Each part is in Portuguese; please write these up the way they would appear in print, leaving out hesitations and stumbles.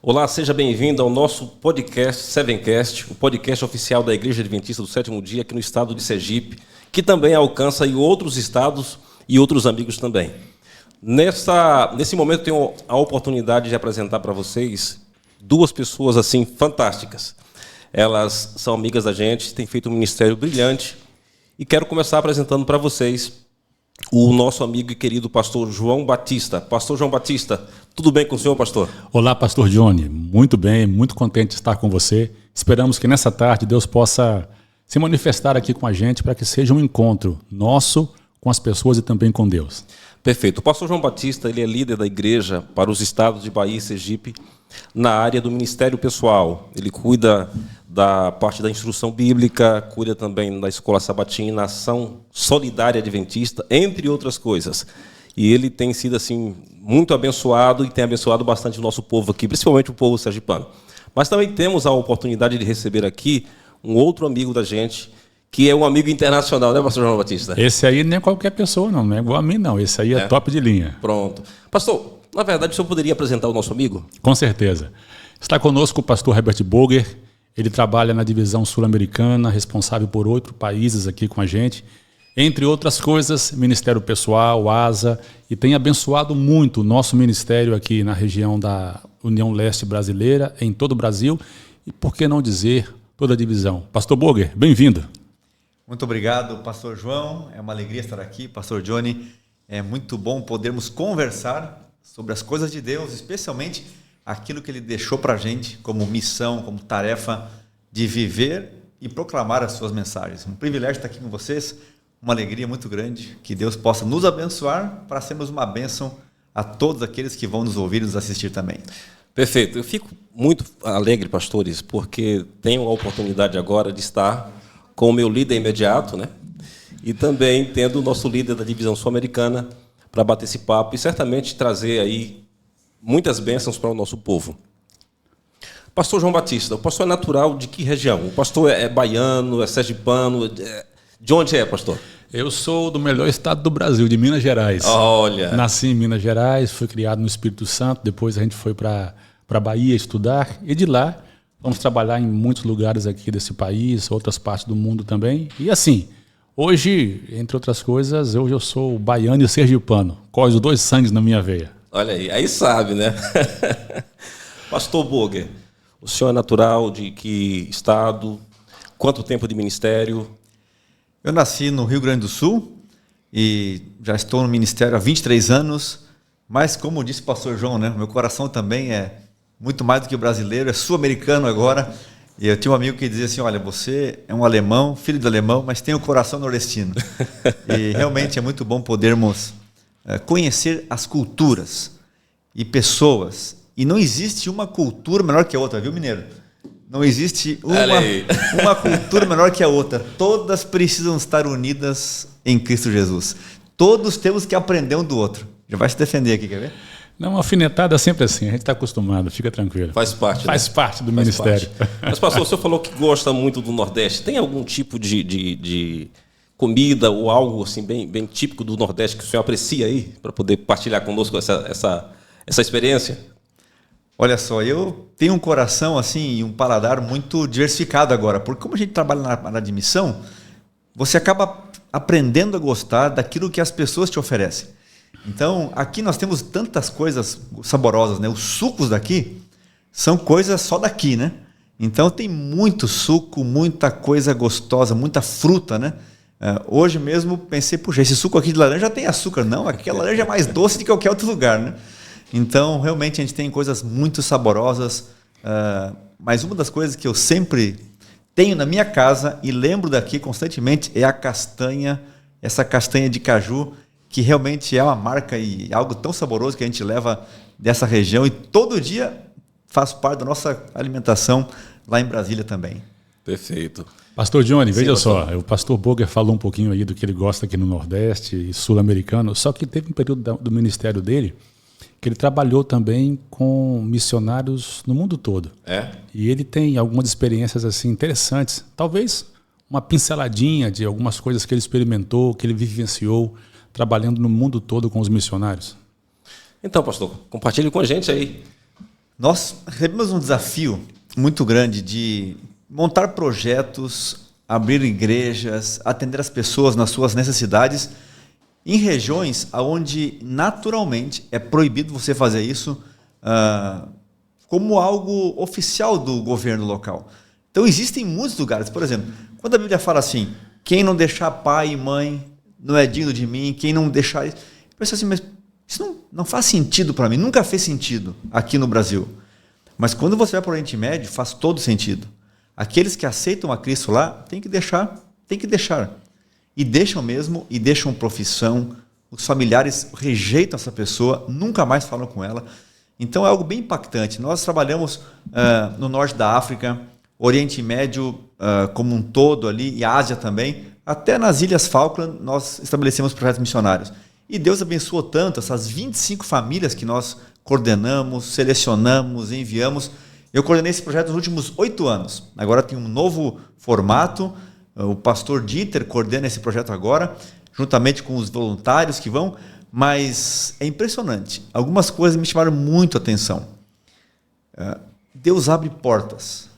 Olá, seja bem-vindo ao nosso podcast Sevencast, o podcast oficial da Igreja Adventista do Sétimo Dia aqui no estado de Sergipe, que também alcança aí outros estados e outros amigos também. Nesse momento tenho a oportunidade de apresentar para vocês duas pessoas assim fantásticas. Elas são amigas da gente, têm feito um ministério brilhante e quero começar apresentando para vocês o nosso amigo e querido pastor João Batista. Pastor João Batista, tudo bem com o senhor, pastor? Olá, pastor Johnny. Muito bem, muito contente de estar com você. Esperamos que nessa tarde Deus possa se manifestar aqui com a gente para que seja um encontro nosso com as pessoas e também com Deus. Perfeito. O pastor João Batista, ele é líder da igreja para os estados de Bahia e Sergipe na área do ministério pessoal. Ele cuida da parte da instrução bíblica, cuida também da escola sabatina, ação solidária adventista, entre outras coisas. E ele tem sido assim muito abençoado e tem abençoado bastante o nosso povo aqui, principalmente o povo sergipano. Mas também temos a oportunidade de receber aqui um outro amigo da gente, que é um amigo internacional, né, pastor João Batista? Esse aí nem é qualquer pessoa, não é igual a mim, não. Esse aí é top de linha. Pronto. Pastor, na verdade, o senhor poderia apresentar o nosso amigo? Com certeza. Está conosco o pastor Herbert Boger. Ele trabalha na divisão sul-americana, responsável por 8 países aqui com a gente. Entre outras coisas, Ministério Pessoal, ASA, e tem abençoado muito o nosso ministério aqui na região da União Leste Brasileira, em todo o Brasil, e por que não dizer toda a divisão. Pastor Boger, bem-vindo. Muito obrigado, pastor João. É uma alegria estar aqui, pastor Johnny. É muito bom podermos conversar sobre as coisas de Deus, especialmente aquilo que Ele deixou para a gente como missão, como tarefa de viver e proclamar as suas mensagens. Um privilégio estar aqui com vocês, uma alegria muito grande, que Deus possa nos abençoar para sermos uma bênção a todos aqueles que vão nos ouvir e nos assistir também. Perfeito. Eu fico muito alegre, pastores, porque tenho a oportunidade agora de estar com o meu líder imediato, né? E também tendo o nosso líder da divisão sul-americana para bater esse papo e certamente trazer aí muitas bênçãos para o nosso povo. Pastor João Batista, o pastor é natural de que região? O pastor é baiano, é sergipano? De onde é, pastor? Eu sou do melhor estado do Brasil, de Minas Gerais. Olha! Nasci em Minas Gerais, fui criado no Espírito Santo, depois a gente foi para Bahia estudar, e de lá vamos trabalhar em muitos lugares aqui desse país, outras partes do mundo também. E assim, hoje, entre outras coisas, hoje eu sou baiano e sergipano, corre os 2 sangues na minha veia. Olha aí sabe, né? Pastor Boger, o senhor é natural de que estado? Quanto tempo de ministério? Eu nasci no Rio Grande do Sul e já estou no ministério há 23 anos, mas como disse o pastor João, né, meu coração também é muito mais do que brasileiro, é sul-americano agora. E eu tinha um amigo que dizia assim, olha, você é um alemão, filho de alemão, mas tem o coração nordestino. E realmente é muito bom podermos conhecer as culturas e pessoas. E não existe uma cultura menor que a outra, viu, mineiro? Não existe uma cultura menor que a outra. Todas precisam estar unidas em Cristo Jesus. Todos temos que aprender um do outro. Já vai se defender aqui, quer ver? Não, uma alfinetada é sempre assim, a gente está acostumado, fica tranquilo. Faz parte, né? Faz parte do ministério. Parte. Mas, pastor, o senhor falou que gosta muito do Nordeste. Tem algum tipo de comida ou algo assim bem típico do Nordeste que o senhor aprecia aí, para poder partilhar conosco essa experiência? Olha só, eu tenho um coração assim e um paladar muito diversificado agora, porque como a gente trabalha na área de missão, você acaba aprendendo a gostar daquilo que as pessoas te oferecem. Então, aqui nós temos tantas coisas saborosas, né? Os sucos daqui são coisas só daqui, né? Então, tem muito suco, muita coisa gostosa, muita fruta, né? Hoje mesmo pensei, puxa, esse suco aqui de laranja tem açúcar. Não, aquela laranja é mais doce de qualquer outro lugar, né? Então, realmente, a gente tem coisas muito saborosas, mas uma das coisas que eu sempre tenho na minha casa e lembro daqui constantemente é a castanha, essa castanha de caju, que realmente é uma marca e algo tão saboroso que a gente leva dessa região e todo dia faz parte da nossa alimentação lá em Brasília também. Perfeito. Pastor Johnny, veja só, o pastor Boger falou um pouquinho aí do que ele gosta aqui no Nordeste e sul-americano, só que teve um período do ministério dele que ele trabalhou também com missionários no mundo todo. E ele tem algumas experiências assim interessantes, talvez uma pinceladinha de algumas coisas que ele experimentou, que ele vivenciou, trabalhando no mundo todo com os missionários. Então, pastor, compartilhe com a gente aí. Nós recebemos um desafio muito grande de montar projetos, abrir igrejas, atender as pessoas nas suas necessidades em regiões onde naturalmente é proibido você fazer isso como algo oficial do governo local. Então existem muitos lugares, por exemplo, quando a Bíblia fala assim, quem não deixar pai e mãe não é digno de mim, quem não deixar isso, eu penso assim, mas isso não faz sentido para mim, nunca fez sentido aqui no Brasil. Mas quando você vai para o Oriente Médio, faz todo sentido. Aqueles que aceitam a Cristo lá, tem que deixar. E deixam mesmo, e deixam profissão. Os familiares rejeitam essa pessoa, nunca mais falam com ela. Então é algo bem impactante. Nós trabalhamos no norte da África, Oriente Médio como um todo ali, e a Ásia também. Até nas Ilhas Falkland nós estabelecemos projetos missionários. E Deus abençoou tanto essas 25 famílias que nós coordenamos, selecionamos, enviamos. Eu coordenei esse projeto nos últimos 8 anos. Agora tem um novo formato. O pastor Dieter coordena esse projeto agora, juntamente com os voluntários que vão. Mas é impressionante. Algumas coisas me chamaram muito a atenção. Deus abre portas.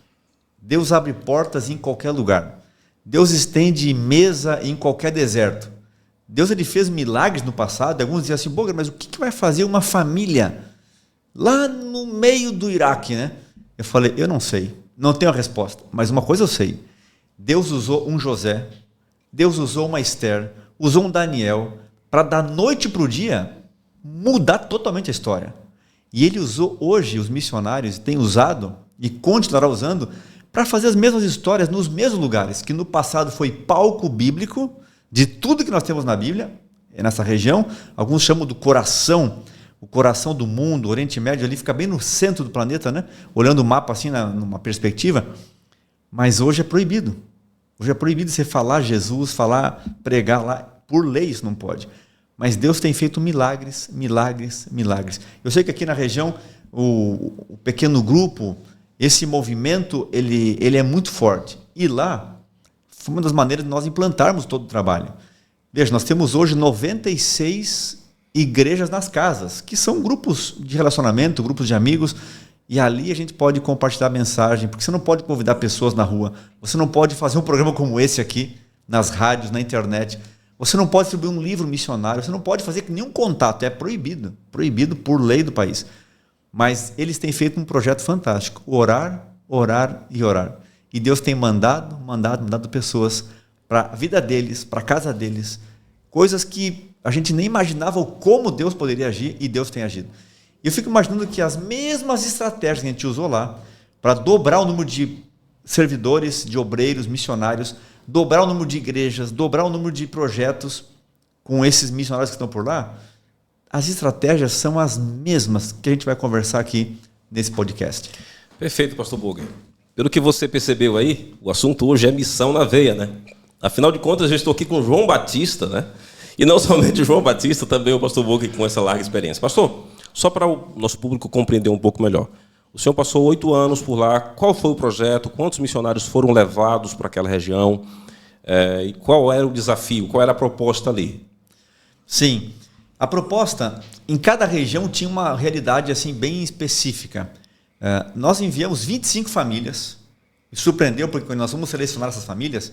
Deus abre portas em qualquer lugar. Deus estende mesa em qualquer deserto. Deus ele fez milagres no passado. Alguns diziam assim, Boger, mas o que vai fazer uma família lá no meio do Iraque, né? Eu falei, eu não sei, não tenho a resposta, mas uma coisa eu sei, Deus usou um José, Deus usou uma Esther, usou um Daniel, para da noite para o dia mudar totalmente a história. E ele usou hoje, os missionários têm usado e continuará usando para fazer as mesmas histórias nos mesmos lugares, que no passado foi palco bíblico de tudo que nós temos na Bíblia, nessa região, alguns chamam do coração, o coração do mundo, o Oriente Médio ali fica bem no centro do planeta, né? Olhando o mapa assim, numa perspectiva. Mas hoje é proibido. Hoje é proibido você falar Jesus, pregar lá. Por lei isso não pode. Mas Deus tem feito milagres. Eu sei que aqui na região, o pequeno grupo, esse movimento, ele é muito forte. E lá, foi uma das maneiras de nós implantarmos todo o trabalho. Veja, nós temos hoje 96 igrejas nas casas, que são grupos de relacionamento, grupos de amigos, e ali a gente pode compartilhar mensagem, porque você não pode convidar pessoas na rua, você não pode fazer um programa como esse aqui, nas rádios, na internet, você não pode distribuir um livro missionário, você não pode fazer nenhum contato, é proibido por lei do país. Mas eles têm feito um projeto fantástico, orar e orar. E Deus tem mandado pessoas para a vida deles, para a casa deles, coisas que a gente nem imaginava como Deus poderia agir, e Deus tem agido. E eu fico imaginando que as mesmas estratégias que a gente usou lá, para dobrar o número de servidores, de obreiros, missionários, dobrar o número de igrejas, dobrar o número de projetos com esses missionários que estão por lá, as estratégias são as mesmas que a gente vai conversar aqui nesse podcast. Perfeito, pastor Boger. Pelo que você percebeu aí, o assunto hoje é missão na veia, né? Afinal de contas, eu estou aqui com João Batista, né? E não somente o João Batista, também o pastor Boger com essa larga experiência. Pastor, só para o nosso público compreender um pouco melhor. O senhor passou 8 anos por lá. Qual foi o projeto? Quantos missionários foram levados para aquela região? E qual era o desafio? Qual era a proposta ali? Sim. A proposta, em cada região, tinha uma realidade assim, bem específica. Nós enviamos 25 famílias. Me surpreendeu, porque quando nós vamos selecionar essas famílias,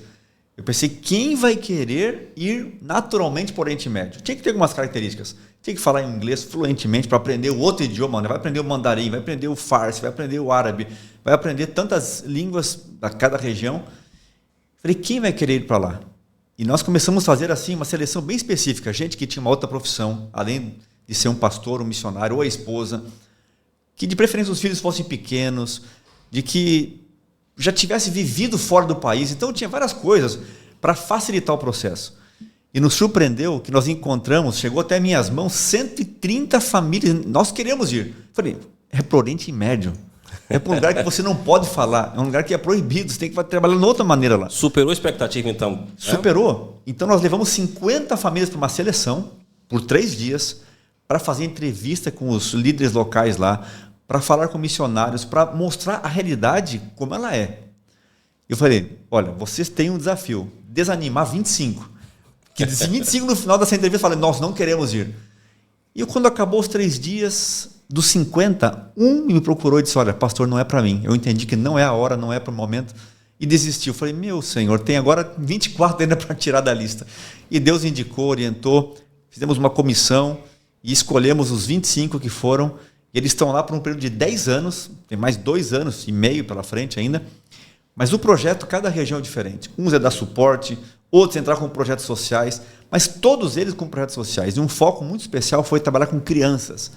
eu pensei, quem vai querer ir naturalmente para o Oriente Médio? Tinha que ter algumas características. Tinha que falar inglês fluentemente para aprender o outro idioma. Né? Vai aprender o mandarim, vai aprender o farsi, vai aprender o árabe, vai aprender tantas línguas da cada região. Falei, quem vai querer ir para lá? E nós começamos a fazer assim uma seleção bem específica. Gente que tinha uma outra profissão, além de ser um pastor, um missionário ou a esposa, que de preferência os filhos fossem pequenos, de que já tivesse vivido fora do país. Então tinha várias coisas para facilitar o processo. E nos surpreendeu que nós encontramos, chegou até minhas mãos, 130 famílias. Nós queremos ir. Falei, é para o Oriente Médio. É para um lugar que você não pode falar. É um lugar que é proibido. Você tem que trabalhar de outra maneira lá. Superou a expectativa, então? Superou. Então nós levamos 50 famílias para uma seleção, por 3 dias, para fazer entrevista com os líderes locais lá, para falar com missionários, para mostrar a realidade como ela é. Eu falei, olha, vocês têm um desafio, desanimar 25. Que desse 25 no final dessa entrevista, eu falei, nós não queremos ir. E quando acabou os 3 dias, dos 50, um me procurou e disse, olha, pastor, não é para mim. Eu entendi que não é a hora, não é para o momento. E desistiu. Eu falei, meu Senhor, tem agora 24 ainda para tirar da lista. E Deus indicou, orientou, fizemos uma comissão e escolhemos os 25 que foram. E eles estão lá por um período de 10 anos, tem mais 2 anos e meio pela frente ainda. Mas o projeto, cada região é diferente. Uns é dar suporte, outros entrar com projetos sociais, mas todos eles com projetos sociais. E um foco muito especial foi trabalhar com crianças.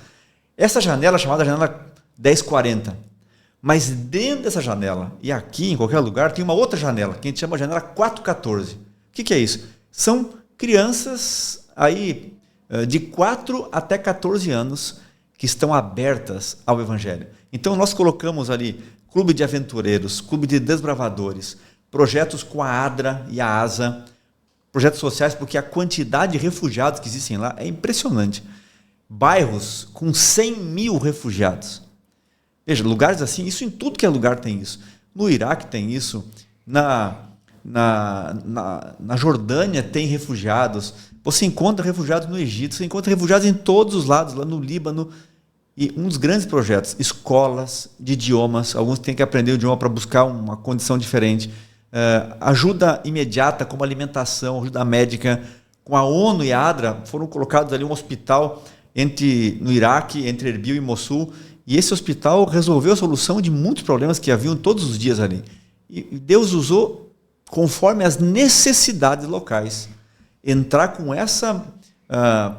Essa janela é chamada janela 1040. Mas dentro dessa janela, e aqui em qualquer lugar, tem uma outra janela, que a gente chama de janela 414. O que é isso? São crianças aí de 4 até 14 anos que estão abertas ao Evangelho. Então nós colocamos ali clube de aventureiros, clube de desbravadores, projetos com a ADRA e a ASA, projetos sociais, porque a quantidade de refugiados que existem lá é impressionante. Bairros com 100 mil refugiados. Veja, lugares assim, isso em tudo que é lugar tem isso. No Iraque tem isso, na Jordânia tem refugiados, você encontra refugiados no Egito, você encontra refugiados em todos os lados, lá no Líbano. E um dos grandes projetos, escolas de idiomas, alguns têm que aprender o idioma para buscar uma condição diferente, ajuda imediata como alimentação, ajuda médica. Com a ONU e a ADRA foram colocados ali um hospital no Iraque, entre Erbil e Mossul, e esse hospital resolveu a solução de muitos problemas que haviam todos os dias ali. E Deus usou conforme as necessidades locais. Entrar com essa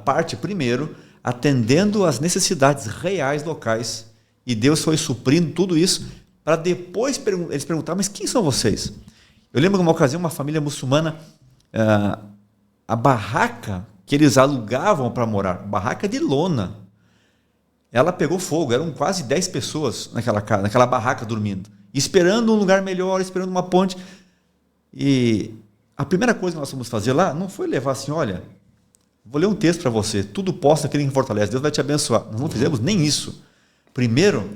parte primeiro, atendendo às necessidades reais locais. E Deus foi suprindo tudo isso para depois eles perguntaram, mas quem são vocês? Eu lembro de uma ocasião, uma família muçulmana, a barraca que eles alugavam para morar, barraca de lona, ela pegou fogo, eram quase 10 pessoas naquela barraca dormindo, esperando um lugar melhor, esperando uma ponte. E a primeira coisa que nós fomos fazer lá não foi levar assim, olha, vou ler um texto para você, tudo posta aquele que fortalece, Deus vai te abençoar. Nós não fizemos nem isso. Primeiro,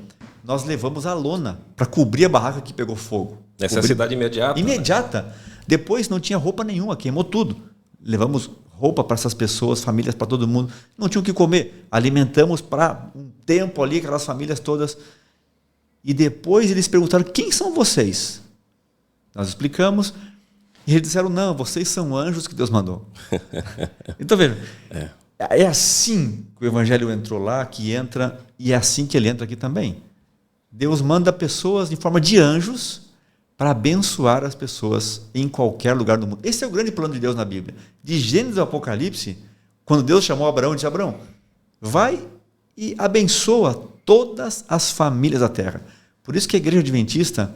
nós levamos a lona para cobrir a barraca que pegou fogo. Necessidade imediata. Imediata. Né? Depois não tinha roupa nenhuma, queimou tudo. Levamos roupa para essas pessoas, famílias para todo mundo. Não tinham o que comer. Alimentamos para um tempo ali, aquelas famílias todas. E depois eles perguntaram, quem são vocês? Nós explicamos. E eles disseram, não, vocês são anjos que Deus mandou. Então, veja, é assim que o Evangelho entrou lá, que entra, e é assim que ele entra aqui também. Deus manda pessoas em forma de anjos para abençoar as pessoas em qualquer lugar do mundo. Esse é o grande plano de Deus na Bíblia. De Gênesis ao Apocalipse, quando Deus chamou Abraão, ele disse, Abraão, vai e abençoa todas as famílias da terra. Por isso que a Igreja Adventista,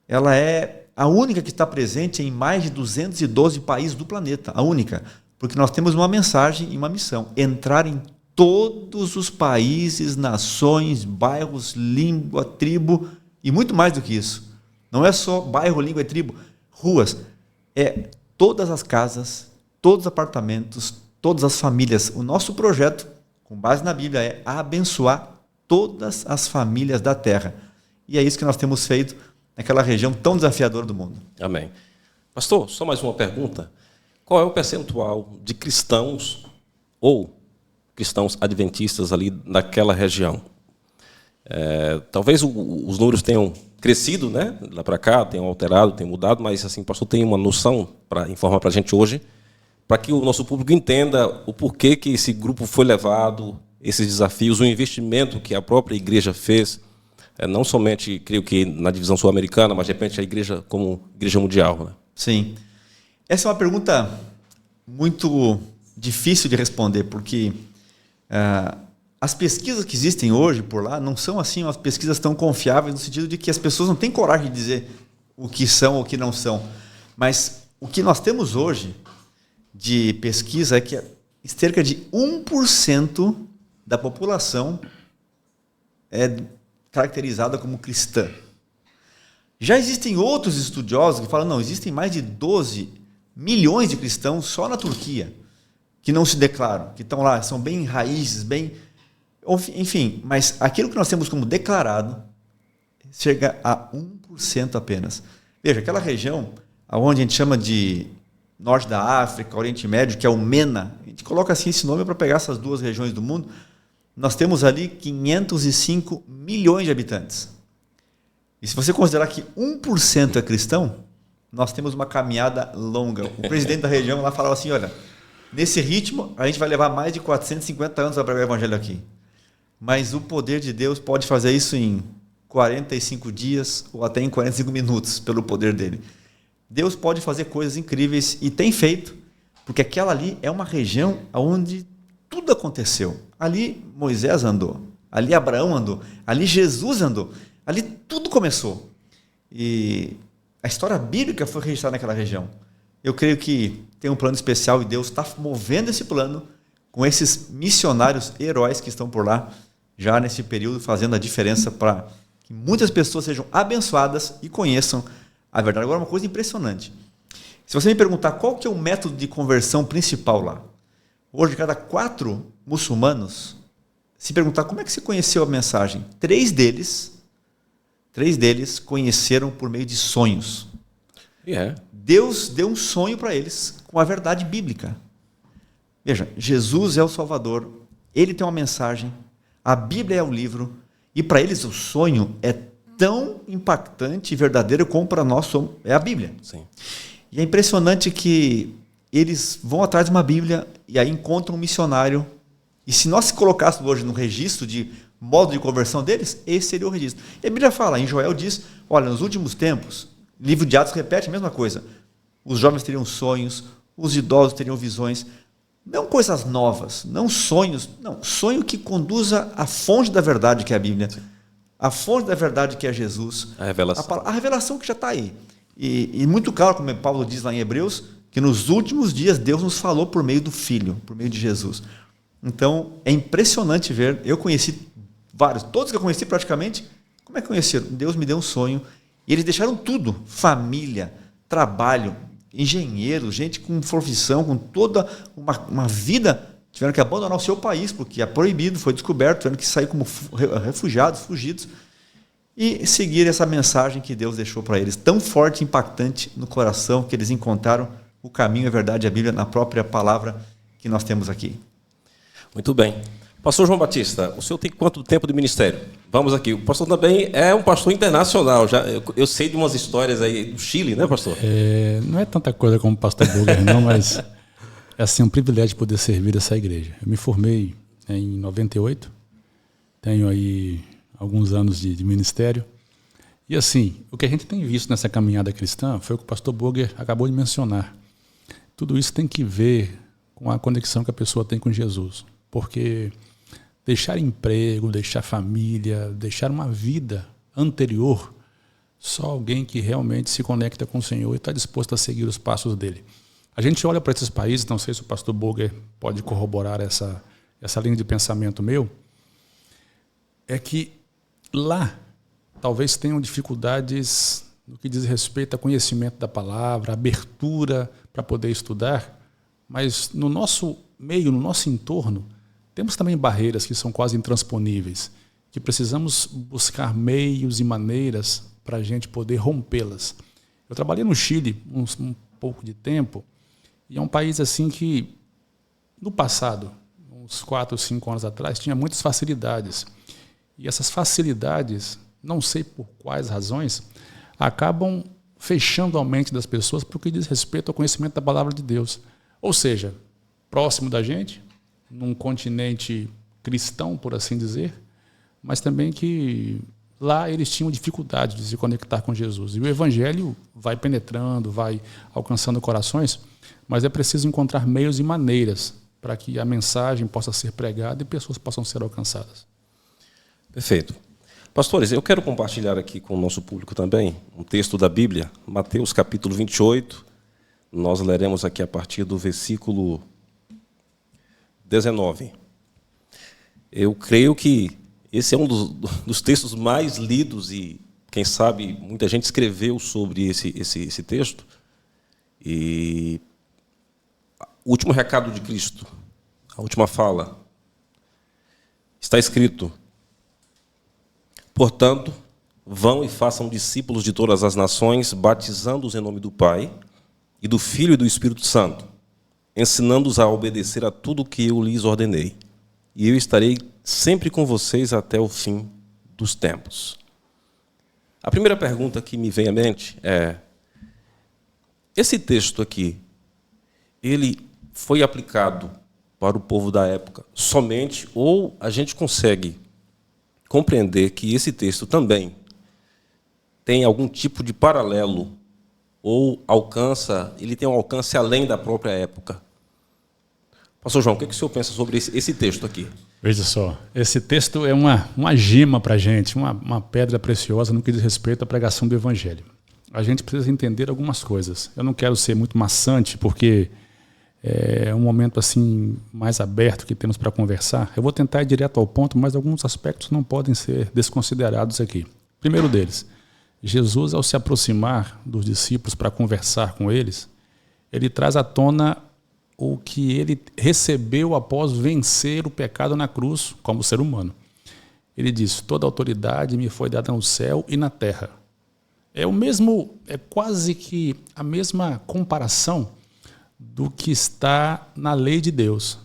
ela é a única que está presente em mais de 212 países do planeta. A única. Porque nós temos uma mensagem e uma missão. Entrar em todos os países, nações, bairros, língua, tribo e muito mais do que isso. Não é só bairro, língua e tribo. Ruas. É todas as casas, todos os apartamentos, todas as famílias. O nosso projeto, com base na Bíblia, é abençoar todas as famílias da terra. E é isso que nós temos feito naquela região tão desafiadora do mundo. Amém. Pastor, só mais uma pergunta. Qual é o percentual de cristãos ou cristãos adventistas ali naquela região? Talvez os números tenham crescido, né? Lá para cá, tenham alterado, tenham mudado, mas assim, pastor, tem uma noção para informar para a gente hoje, para que o nosso público entenda o porquê que esse grupo foi levado, esses desafios, o investimento que a própria igreja fez, não somente, creio que na divisão sul-americana, mas de repente a igreja como igreja mundial. Né? Sim. Essa é uma pergunta muito difícil de responder, porque as pesquisas que existem hoje por lá não são assim umas pesquisas tão confiáveis, no sentido de que as pessoas não têm coragem de dizer o que são ou o que não são. Mas o que nós temos hoje de pesquisa é que cerca de 1% da população é caracterizada como cristã. Já existem outros estudiosos que falam, não, existem mais de 12 milhões de cristãos só na Turquia, que não se declaram, que estão lá, são bem raízes, bem... Enfim, mas aquilo que nós temos como declarado chega a 1% apenas. Veja, aquela região onde a gente chama de Norte da África, Oriente Médio, que é o MENA, a gente coloca assim esse nome para pegar essas duas regiões do mundo, nós temos ali 505 milhões de habitantes. E se você considerar que 1% é cristão, nós temos uma caminhada longa. O presidente da região lá falava assim, olha, nesse ritmo a gente vai levar mais de 450 anos para pregar o evangelho aqui. Mas o poder de Deus pode fazer isso em 45 dias ou até em 45 minutos, pelo poder dele. Deus pode fazer coisas incríveis e tem feito, porque aquela ali é uma região onde tudo aconteceu. Ali Moisés andou, ali Abraão andou, ali Jesus andou, ali tudo começou. E a história bíblica foi registrada naquela região. Eu creio que tem um plano especial e Deus está movendo esse plano com esses missionários heróis que estão por lá, já nesse período, fazendo a diferença para que muitas pessoas sejam abençoadas e conheçam a verdade. Agora, uma coisa impressionante. Se você me perguntar qual que é o método de conversão principal lá, hoje, cada 4 muçulmanos, se perguntar como é que você conheceu a mensagem, 3 deles conheceram por meio de sonhos. Deus deu um sonho para eles com a verdade bíblica. Veja, Jesus é o Salvador, ele tem uma mensagem, a Bíblia é o livro, e para eles o sonho é tão impactante e verdadeiro como para nós é a Bíblia. Sim. E é impressionante que eles vão atrás de uma Bíblia e aí encontram um missionário. E se nós colocássemos hoje no registro de modo de conversão deles, esse seria o registro. E a Bíblia fala, em Joel diz, olha, nos últimos tempos, o livro de Atos repete a mesma coisa. Os jovens teriam sonhos, os idosos teriam visões. Não coisas novas, não sonhos, não. Sonho que conduza à fonte da verdade que é a Bíblia. A fonte da verdade que é Jesus. A revelação. A revelação que já está aí. E muito claro, como Paulo diz lá em Hebreus, que nos últimos dias Deus nos falou por meio do Filho, por meio de Jesus. Então, é impressionante ver. Eu conheci vários, todos que eu conheci praticamente, como é que conheceram? Deus me deu um sonho. E eles deixaram tudo, família, trabalho, engenheiro, gente com profissão, com toda uma vida, tiveram que abandonar o seu país, porque é proibido, foi descoberto, tiveram que sair como refugiados, fugidos, e seguir essa mensagem que Deus deixou para eles, tão forte e impactante no coração, que eles encontraram o caminho, a verdade e a Bíblia na própria palavra que nós temos aqui. Muito bem. Pastor João Batista, o senhor tem quanto tempo de ministério? Vamos aqui. O pastor também é um pastor internacional. Eu sei de umas histórias aí do Chile, né, pastor? Não é tanta coisa como o pastor Burger, não, mas é assim, um privilégio poder servir essa igreja. Eu me formei em 98, tenho aí alguns anos de ministério. E assim, o que a gente tem visto nessa caminhada cristã foi o que o pastor Burger acabou de mencionar. Tudo isso tem que ver com a conexão que a pessoa tem com Jesus. Porque deixar emprego, deixar família, deixar uma vida anterior, só alguém que realmente se conecta com o Senhor e está disposto a seguir os passos dele. A gente olha para esses países, não sei se o pastor Burger pode corroborar essa linha de pensamento meu, é que lá talvez tenham dificuldades no que diz respeito a conhecimento da palavra, abertura para poder estudar, mas no nosso meio, no nosso entorno, temos também barreiras que são quase intransponíveis, que precisamos buscar meios e maneiras para a gente poder rompê-las. Eu trabalhei no Chile um pouco de tempo, e é um país assim que, no passado, uns 4 ou 5 anos atrás, tinha muitas facilidades. E essas facilidades, não sei por quais razões, acabam fechando a mente das pessoas para o que diz respeito ao conhecimento da palavra de Deus. Ou seja, próximo da gente, num continente cristão, por assim dizer, mas também que lá eles tinham dificuldade de se conectar com Jesus. E o Evangelho vai penetrando, vai alcançando corações, mas é preciso encontrar meios e maneiras para que a mensagem possa ser pregada e pessoas possam ser alcançadas. Perfeito. Pastores, eu quero compartilhar aqui com o nosso público também um texto da Bíblia, Mateus capítulo 28. Nós leremos aqui a partir do versículo 19. Eu creio que esse é um dos textos mais lidos e, quem sabe, muita gente escreveu sobre esse texto. E o último recado de Cristo, a última fala, está escrito: portanto, vão e façam discípulos de todas as nações, batizando-os em nome do Pai, e do Filho e do Espírito Santo, ensinando-os a obedecer a tudo o que eu lhes ordenei. E eu estarei sempre com vocês até o fim dos tempos. A primeira pergunta que me vem à mente é: esse texto aqui, ele foi aplicado para o povo da época somente, ou a gente consegue compreender que esse texto também tem algum tipo de paralelo ou ele tem um alcance além da própria época? Pastor João, o que o senhor pensa sobre esse texto aqui? Veja só, esse texto é uma gema para a gente, uma pedra preciosa no que diz respeito à pregação do Evangelho. A gente precisa entender algumas coisas. Eu não quero ser muito maçante, porque é um momento assim mais aberto que temos para conversar. Eu vou tentar ir direto ao ponto, mas alguns aspectos não podem ser desconsiderados aqui. Primeiro deles, Jesus, ao se aproximar dos discípulos para conversar com eles, ele traz à tona o que ele recebeu após vencer o pecado na cruz como ser humano. Ele diz: toda autoridade me foi dada no céu e na terra. É quase que a mesma comparação do que está na lei de Deus.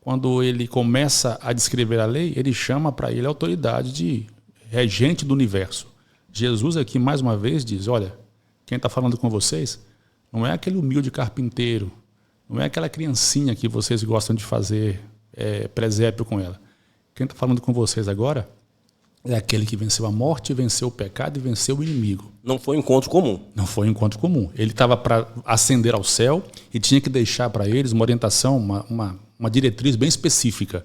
Quando ele começa a descrever a lei, ele chama para ele a autoridade de regente do universo. Jesus aqui, mais uma vez, diz: olha, quem está falando com vocês não é aquele humilde carpinteiro, não é aquela criancinha que vocês gostam de fazer presépio com ela. Quem está falando com vocês agora é aquele que venceu a morte, venceu o pecado e venceu o inimigo. Não foi um encontro comum. Não foi um encontro comum. Ele estava para ascender ao céu e tinha que deixar para eles uma orientação, uma diretriz bem específica.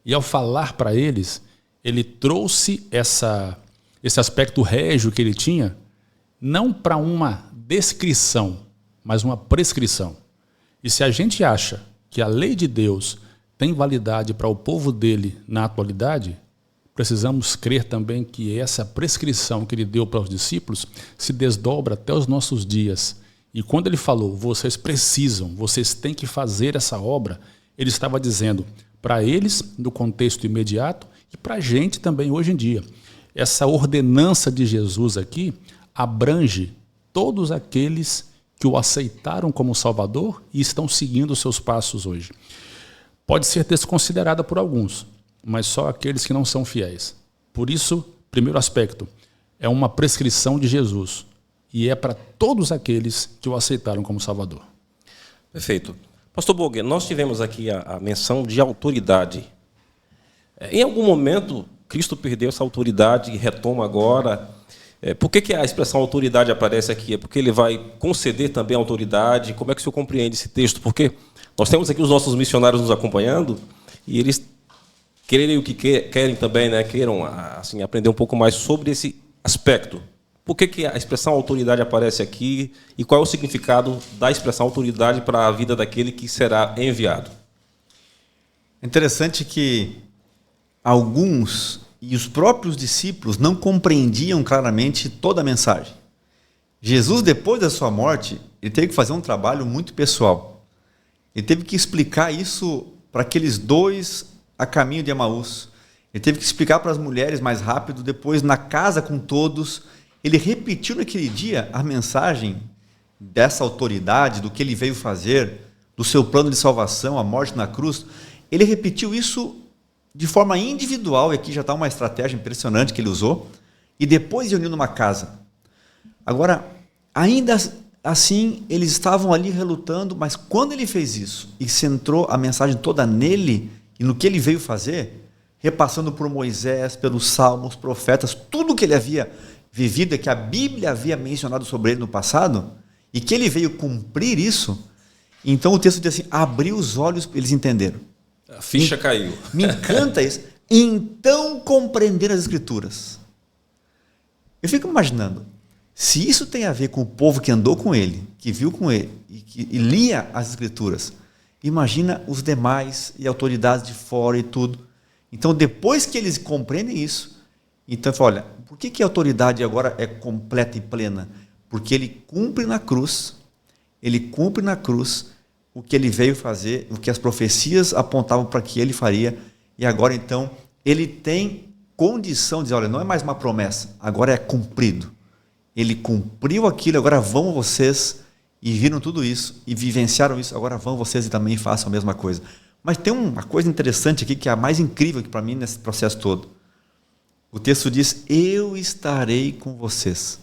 E ao falar para eles, ele trouxe esse aspecto régio que ele tinha, não para uma descrição, mas uma prescrição. E se a gente acha que a lei de Deus tem validade para o povo dele na atualidade, precisamos crer também que essa prescrição que ele deu para os discípulos se desdobra até os nossos dias. E quando ele falou: vocês precisam, vocês têm que fazer essa obra, ele estava dizendo para eles, no contexto imediato, e para a gente também hoje em dia. Essa ordenança de Jesus aqui abrange todos aqueles que o aceitaram como Salvador e estão seguindo os seus passos hoje. Pode ser desconsiderada por alguns, mas só aqueles que não são fiéis. Por isso, primeiro aspecto, é uma prescrição de Jesus e é para todos aqueles que o aceitaram como Salvador. Perfeito. Pastor Boger, nós tivemos aqui a menção de autoridade. Em algum momento, Cristo perdeu essa autoridade e retoma agora. Por que a expressão autoridade aparece aqui? É porque ele vai conceder também a autoridade? Como é que o senhor compreende esse texto? Porque nós temos aqui os nossos missionários nos acompanhando e eles querem o que querem também, né? Queiram assim, aprender um pouco mais sobre esse aspecto. Por que a expressão autoridade aparece aqui e qual é o significado da expressão autoridade para a vida daquele que será enviado? É interessante que alguns e os próprios discípulos não compreendiam claramente toda a mensagem. Jesus, depois da sua morte, ele teve que fazer um trabalho muito pessoal. Ele teve que explicar isso para aqueles dois a caminho de Emaús. Ele teve que explicar para as mulheres mais rápido, depois na casa com todos. Ele repetiu naquele dia a mensagem dessa autoridade, do que ele veio fazer, do seu plano de salvação, a morte na cruz. Ele repetiu isso de forma individual, e aqui já está uma estratégia impressionante que ele usou, e depois reuniu numa casa. Agora, ainda assim, eles estavam ali relutando, mas quando ele fez isso, e centrou a mensagem toda nele, e no que ele veio fazer, repassando por Moisés, pelos salmos, profetas, tudo que ele havia vivido, que a Bíblia havia mencionado sobre ele no passado, e que ele veio cumprir isso, então o texto diz assim: abriu os olhos, eles entenderam. A ficha caiu. Me encanta isso. Então compreender as Escrituras. Eu fico imaginando, se isso tem a ver com o povo que andou com ele, que viu com ele e lia as Escrituras, imagina os demais e autoridades de fora e tudo. Então, depois que eles compreendem isso, então fala: olha, por que a autoridade agora é completa e plena? Porque ele cumpre na cruz o que ele veio fazer, o que as profecias apontavam para que ele faria, e agora então ele tem condição de dizer: olha, não é mais uma promessa, agora é cumprido. Ele cumpriu aquilo, agora vão vocês, e viram tudo isso, e vivenciaram isso, agora vão vocês e também façam a mesma coisa. Mas tem uma coisa interessante aqui, que é a mais incrível para mim nesse processo todo. O texto diz, eu estarei com vocês.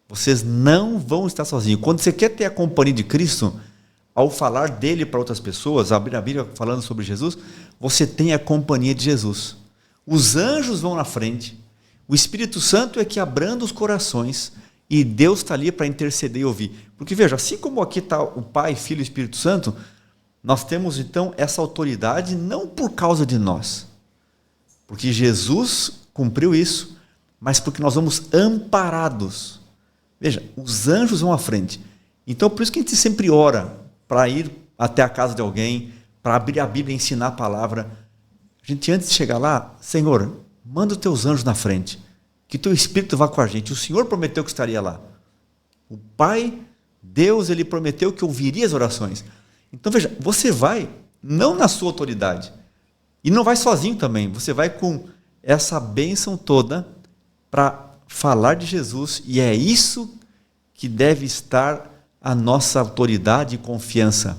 Vocês não vão estar sozinhos. Quando você quer ter a companhia de Cristo, ao falar dele para outras pessoas, abrir a Bíblia falando sobre Jesus, você tem a companhia de Jesus. Os anjos vão na frente, o Espírito Santo é que abranda os corações, e Deus está ali para interceder e ouvir. Porque veja, assim como aqui está o Pai, Filho e Espírito Santo, nós temos então essa autoridade não por causa de nós, porque Jesus cumpriu isso, mas porque nós vamos amparados. Veja, os anjos vão à frente. Então, por isso que a gente sempre ora para ir até a casa de alguém, para abrir a Bíblia e ensinar a palavra. A gente, antes de chegar lá, Senhor, manda os teus anjos na frente, que teu Espírito vá com a gente. O Senhor prometeu que estaria lá. O Pai, Deus, Ele prometeu que ouviria as orações. Então, veja, você vai não na sua autoridade, e não vai sozinho também, você vai com essa bênção toda para falar de Jesus, e é isso que deve estar a nossa autoridade e confiança.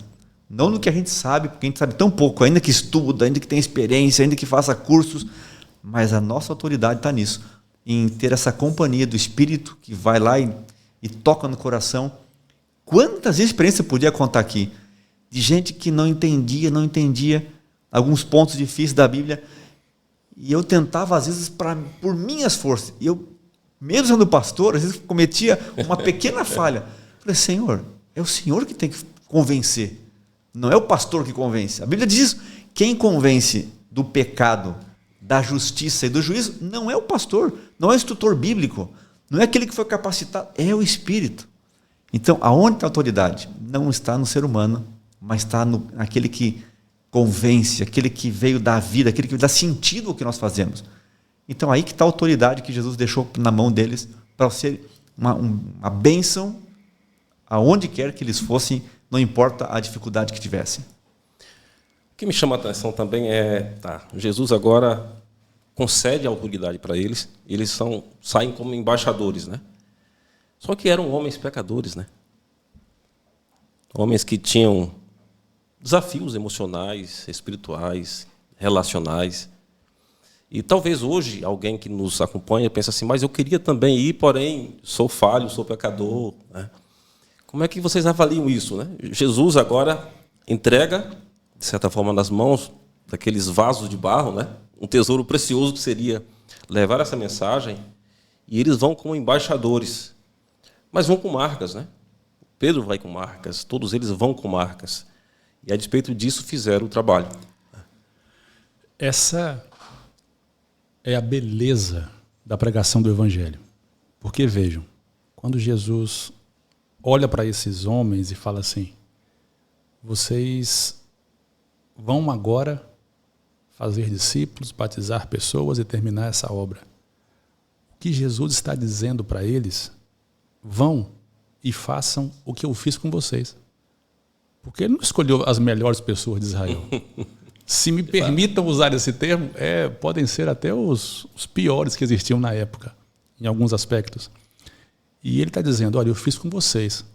Não no que a gente sabe, porque a gente sabe tão pouco, ainda que estuda, ainda que tenha experiência, ainda que faça cursos, mas a nossa autoridade está nisso, em ter essa companhia do Espírito que vai lá e toca no coração. Quantas experiências eu podia contar aqui, de gente que não entendia alguns pontos difíceis da Bíblia, e eu tentava, às vezes, por minhas forças, e eu, mesmo sendo pastor, às vezes cometia uma pequena falha. Falei, Senhor, é o Senhor que tem que convencer, não é o pastor que convence. A Bíblia diz isso, quem convence do pecado, da justiça e do juízo, não é o pastor, não é o instrutor bíblico, não é aquele que foi capacitado, é o Espírito. Então, aonde está a autoridade? Não está no ser humano, mas está naquele que convence, aquele que veio dar vida, aquele que dá sentido ao que nós fazemos. Então, aí que está a autoridade que Jesus deixou na mão deles para ser uma bênção aonde quer que eles fossem, não importa a dificuldade que tivessem. O que me chama a atenção também Jesus agora concede a autoridade para eles, eles saem como embaixadores, né? Só que eram homens pecadores, né? Homens que tinham desafios emocionais, espirituais, relacionais. E talvez hoje alguém que nos acompanha pense assim, mas eu queria também ir, porém sou falho, sou pecador, né? Como é que vocês avaliam isso, né? Jesus agora entrega, de certa forma, nas mãos daqueles vasos de barro, né? Um tesouro precioso que seria levar essa mensagem, e eles vão como embaixadores, mas vão com marcas, né? Pedro vai com marcas, todos eles vão com marcas. E, a despeito disso, fizeram o trabalho. Essa é a beleza da pregação do Evangelho. Porque, vejam, quando Jesus olha para esses homens e fala assim, vocês vão agora fazer discípulos, batizar pessoas e terminar essa obra. O que Jesus está dizendo para eles, vão e façam o que eu fiz com vocês. Porque ele não escolheu as melhores pessoas de Israel. Se me permitam usar esse termo, podem ser até os piores que existiam na época, em alguns aspectos. E ele está dizendo, olha, eu fiz com vocês.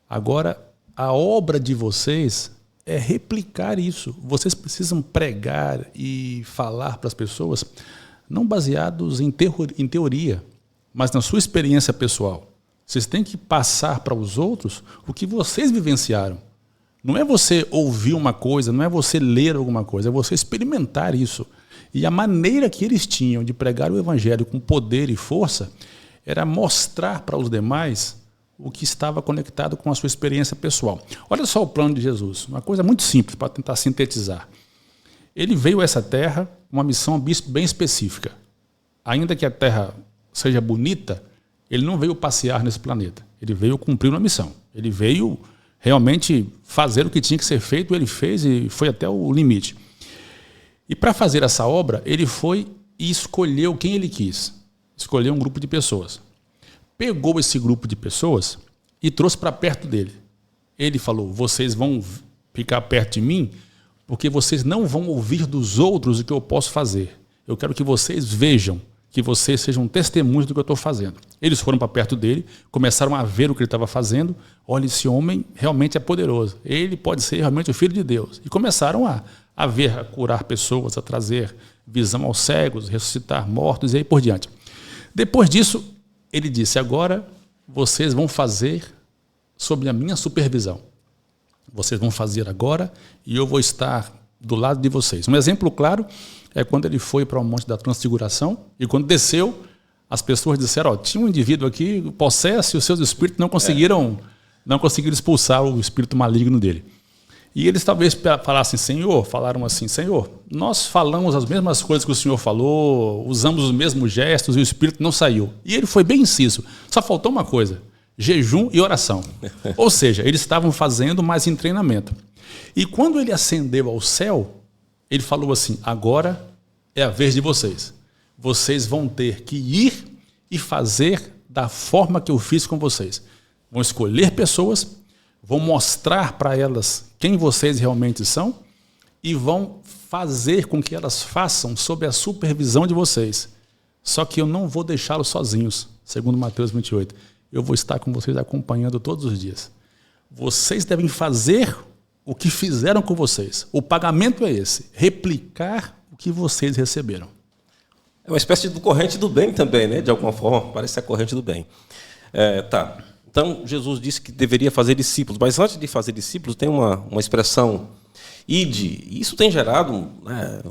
Agora, a obra de vocês é replicar isso. Vocês precisam pregar e falar para as pessoas, não baseados em teoria, mas na sua experiência pessoal. Vocês têm que passar para os outros o que vocês vivenciaram. Não é você ouvir uma coisa, não é você ler alguma coisa, é você experimentar isso. E a maneira que eles tinham de pregar o Evangelho com poder e força era mostrar para os demais o que estava conectado com a sua experiência pessoal. Olha só o plano de Jesus, uma coisa muito simples para tentar sintetizar. Ele veio a essa terra com uma missão bem específica. Ainda que a terra seja bonita, ele não veio passear nesse planeta. Ele veio cumprir uma missão. Ele veio realmente fazer o que tinha que ser feito, ele fez e foi até o limite. E para fazer essa obra, ele foi e escolheu quem ele quis. Escolheu um grupo de pessoas. Pegou esse grupo de pessoas e trouxe para perto dele. Ele falou, vocês vão ficar perto de mim porque vocês não vão ouvir dos outros o que eu posso fazer. Eu quero que vocês vejam, que vocês sejam testemunhos do que eu estou fazendo. Eles foram para perto dele, começaram a ver o que ele estava fazendo. Olha, esse homem realmente é poderoso. Ele pode ser realmente o Filho de Deus. E começaram a ver, a curar pessoas, a trazer visão aos cegos, ressuscitar mortos e aí por diante. Depois disso, ele disse, agora vocês vão fazer sob a minha supervisão. Vocês vão fazer agora e eu vou estar do lado de vocês. Um exemplo claro é quando ele foi para o Monte da Transfiguração e quando desceu, as pessoas disseram, tinha um indivíduo aqui possesso e os seus espíritos não conseguiram expulsar o espírito maligno dele. E eles talvez falaram assim, Senhor, nós falamos as mesmas coisas que o Senhor falou, usamos os mesmos gestos e o espírito não saiu. E ele foi bem inciso, só faltou uma coisa, jejum e oração. Ou seja, eles estavam fazendo mais em treinamento. E quando ele ascendeu ao céu, ele falou assim, agora é a vez de vocês. Vocês vão ter que ir e fazer da forma que eu fiz com vocês. Vão escolher pessoas, vão mostrar para elas quem vocês realmente são e vão fazer com que elas façam sob a supervisão de vocês. Só que eu não vou deixá-los sozinhos, segundo Mateus 28. Eu vou estar com vocês acompanhando todos os dias. Vocês devem fazer o que fizeram com vocês. O pagamento é esse, replicar o que vocês receberam. É uma espécie de corrente do bem também, né? De alguma forma, parece a corrente do bem. Tá. Então, Jesus disse que deveria fazer discípulos, mas antes de fazer discípulos, tem uma expressão, ide. Isso tem gerado, né,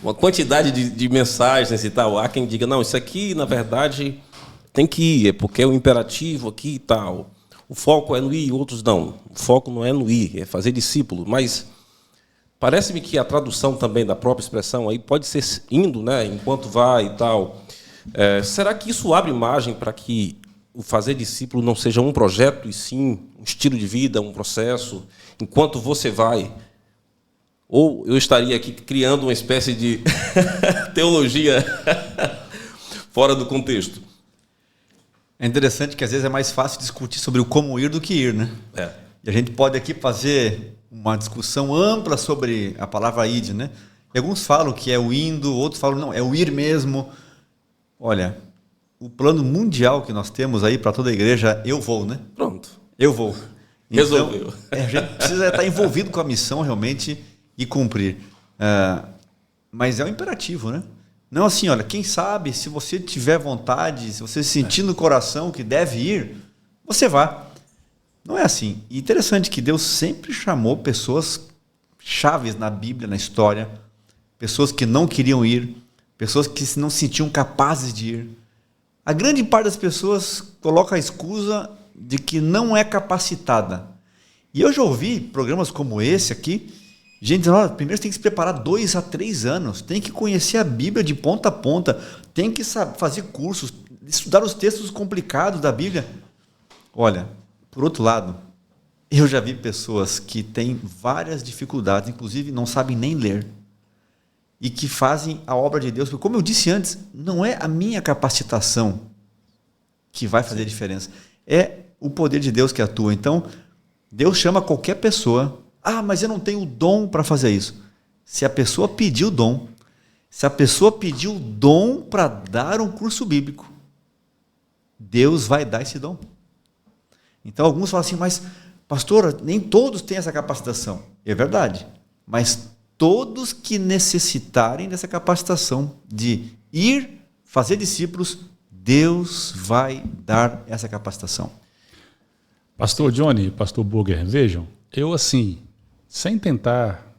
uma quantidade de mensagens e tal. Há quem diga, não, isso aqui, na verdade, tem que ir, é porque é o imperativo aqui e tal. O foco é no ir, outros não. O foco não é no ir, é fazer discípulo. Mas parece-me que a tradução também da própria expressão aí pode ser indo, né, enquanto vai e tal. Será que isso abre margem para que o fazer discípulo não seja um projeto, e sim um estilo de vida, um processo, enquanto você vai? Ou eu estaria aqui criando uma espécie de teologia fora do contexto? É interessante que às vezes é mais fácil discutir sobre o como ir do que ir, né? E a gente pode aqui fazer uma discussão ampla sobre a palavra id, né? E alguns falam que é o indo, outros falam não, é o ir mesmo. Olha, o plano mundial que nós temos aí para toda a igreja, eu vou, né? Pronto. Eu vou. Resolveu. Então, a gente precisa estar envolvido com a missão realmente e cumprir. Mas é um imperativo, né? Não assim, olha, quem sabe, se você tiver vontade, se você sentir no coração que deve ir, você vá. Não é assim. E interessante que Deus sempre chamou pessoas chaves na Bíblia, na história, pessoas que não queriam ir, pessoas que não se sentiam capazes de ir. A grande parte das pessoas coloca a excusa de que não é capacitada. E eu já ouvi programas como esse aqui, gente dizendo, olha, primeiro você tem que se preparar 2 a 3 anos, tem que conhecer a Bíblia de ponta a ponta, tem que fazer cursos, estudar os textos complicados da Bíblia. Olha, por outro lado, eu já vi pessoas que têm várias dificuldades, inclusive não sabem nem ler, e que fazem a obra de Deus, porque, como eu disse antes, não é a minha capacitação que vai fazer a diferença, é o poder de Deus que atua. Então, Deus chama qualquer pessoa, mas eu não tenho o dom para fazer isso. Se a pessoa pedir o dom, se a pessoa pedir o dom para dar um curso bíblico, Deus vai dar esse dom. Então, alguns falam assim, mas, pastor, nem todos têm essa capacitação. É verdade, mas todos que necessitarem dessa capacitação de ir fazer discípulos, Deus vai dar essa capacitação. Pastor Johnny, pastor Burger, vejam, eu assim, sem tentar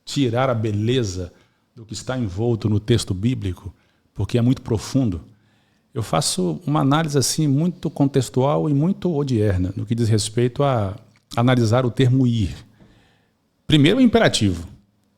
tirar a beleza do que está envolto no texto bíblico, porque é muito profundo, eu faço uma análise assim muito contextual e muito odierna no que diz respeito a analisar o termo ir. Primeiro, o imperativo.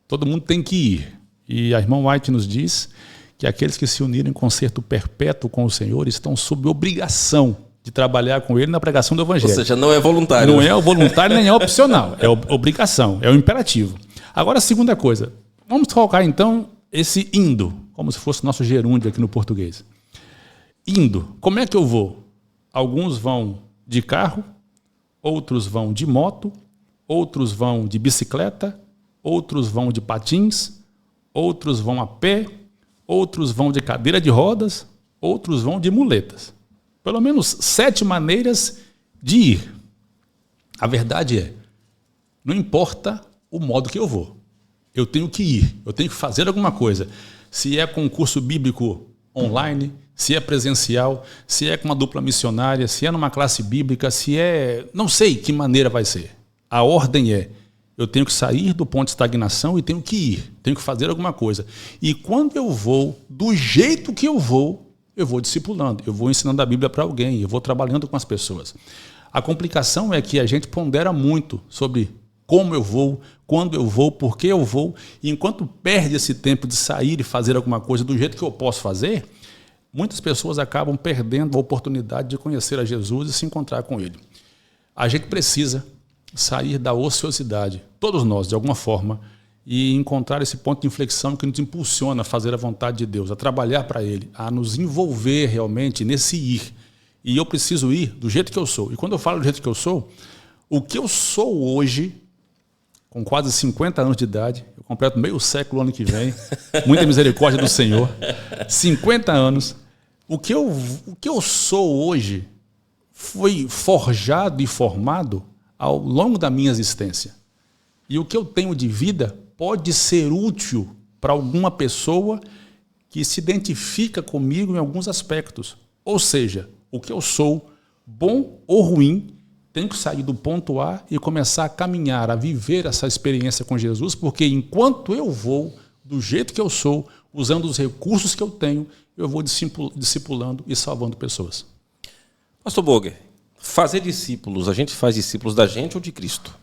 Todo mundo tem que ir. E a irmã White nos diz que aqueles que se unirem em concerto perpétuo com o Senhor estão sob obrigação de trabalhar com Ele na pregação do Evangelho. Ou seja, não é voluntário. Não é voluntário nem é opcional, é obrigação, é o imperativo. Agora, a segunda coisa, vamos colocar então esse indo, como se fosse nosso gerúndio aqui no português. Indo, como é que eu vou? Alguns vão de carro, outros vão de moto, outros vão de bicicleta, outros vão de patins, outros vão a pé, outros vão de cadeira de rodas, outros vão de muletas. Pelo menos 7 maneiras de ir. A verdade é, não importa o modo que eu vou. eu tenho que ir, eu tenho que fazer alguma coisa. Se é com um curso bíblico online, se é presencial, se é com uma dupla missionária, se é numa classe bíblica, se é... Não sei que maneira vai ser. A ordem é, eu tenho que sair do ponto de estagnação e tenho que ir, tenho que fazer alguma coisa. E quando eu vou, do jeito que eu vou discipulando, eu vou ensinando a Bíblia para alguém, eu vou trabalhando com as pessoas. A complicação é que a gente pondera muito sobre como eu vou, quando eu vou, por que eu vou, e enquanto perde esse tempo de sair e fazer alguma coisa do jeito que eu posso fazer, muitas pessoas acabam perdendo a oportunidade de conhecer a Jesus e se encontrar com Ele. A gente precisa sair da ociosidade, todos nós, de alguma forma, e encontrar esse ponto de inflexão que nos impulsiona a fazer a vontade de Deus, a trabalhar para Ele, a nos envolver realmente nesse ir. E eu preciso ir do jeito que eu sou. E quando eu falo do jeito que eu sou, o que eu sou hoje, com quase 50 anos de idade, eu completo meio século ano que vem, muita misericórdia do Senhor, 50 anos, o que eu sou hoje foi forjado e formado ao longo da minha existência. E o que eu tenho de vida pode ser útil para alguma pessoa que se identifica comigo em alguns aspectos. Ou seja, o que eu sou, bom ou ruim, tenho que sair do ponto A e começar a caminhar, a viver essa experiência com Jesus, porque enquanto eu vou, do jeito que eu sou, usando os recursos que eu tenho, eu vou discipulando e salvando pessoas. Pastor Boger, fazer discípulos, a gente faz discípulos da gente ou de Cristo?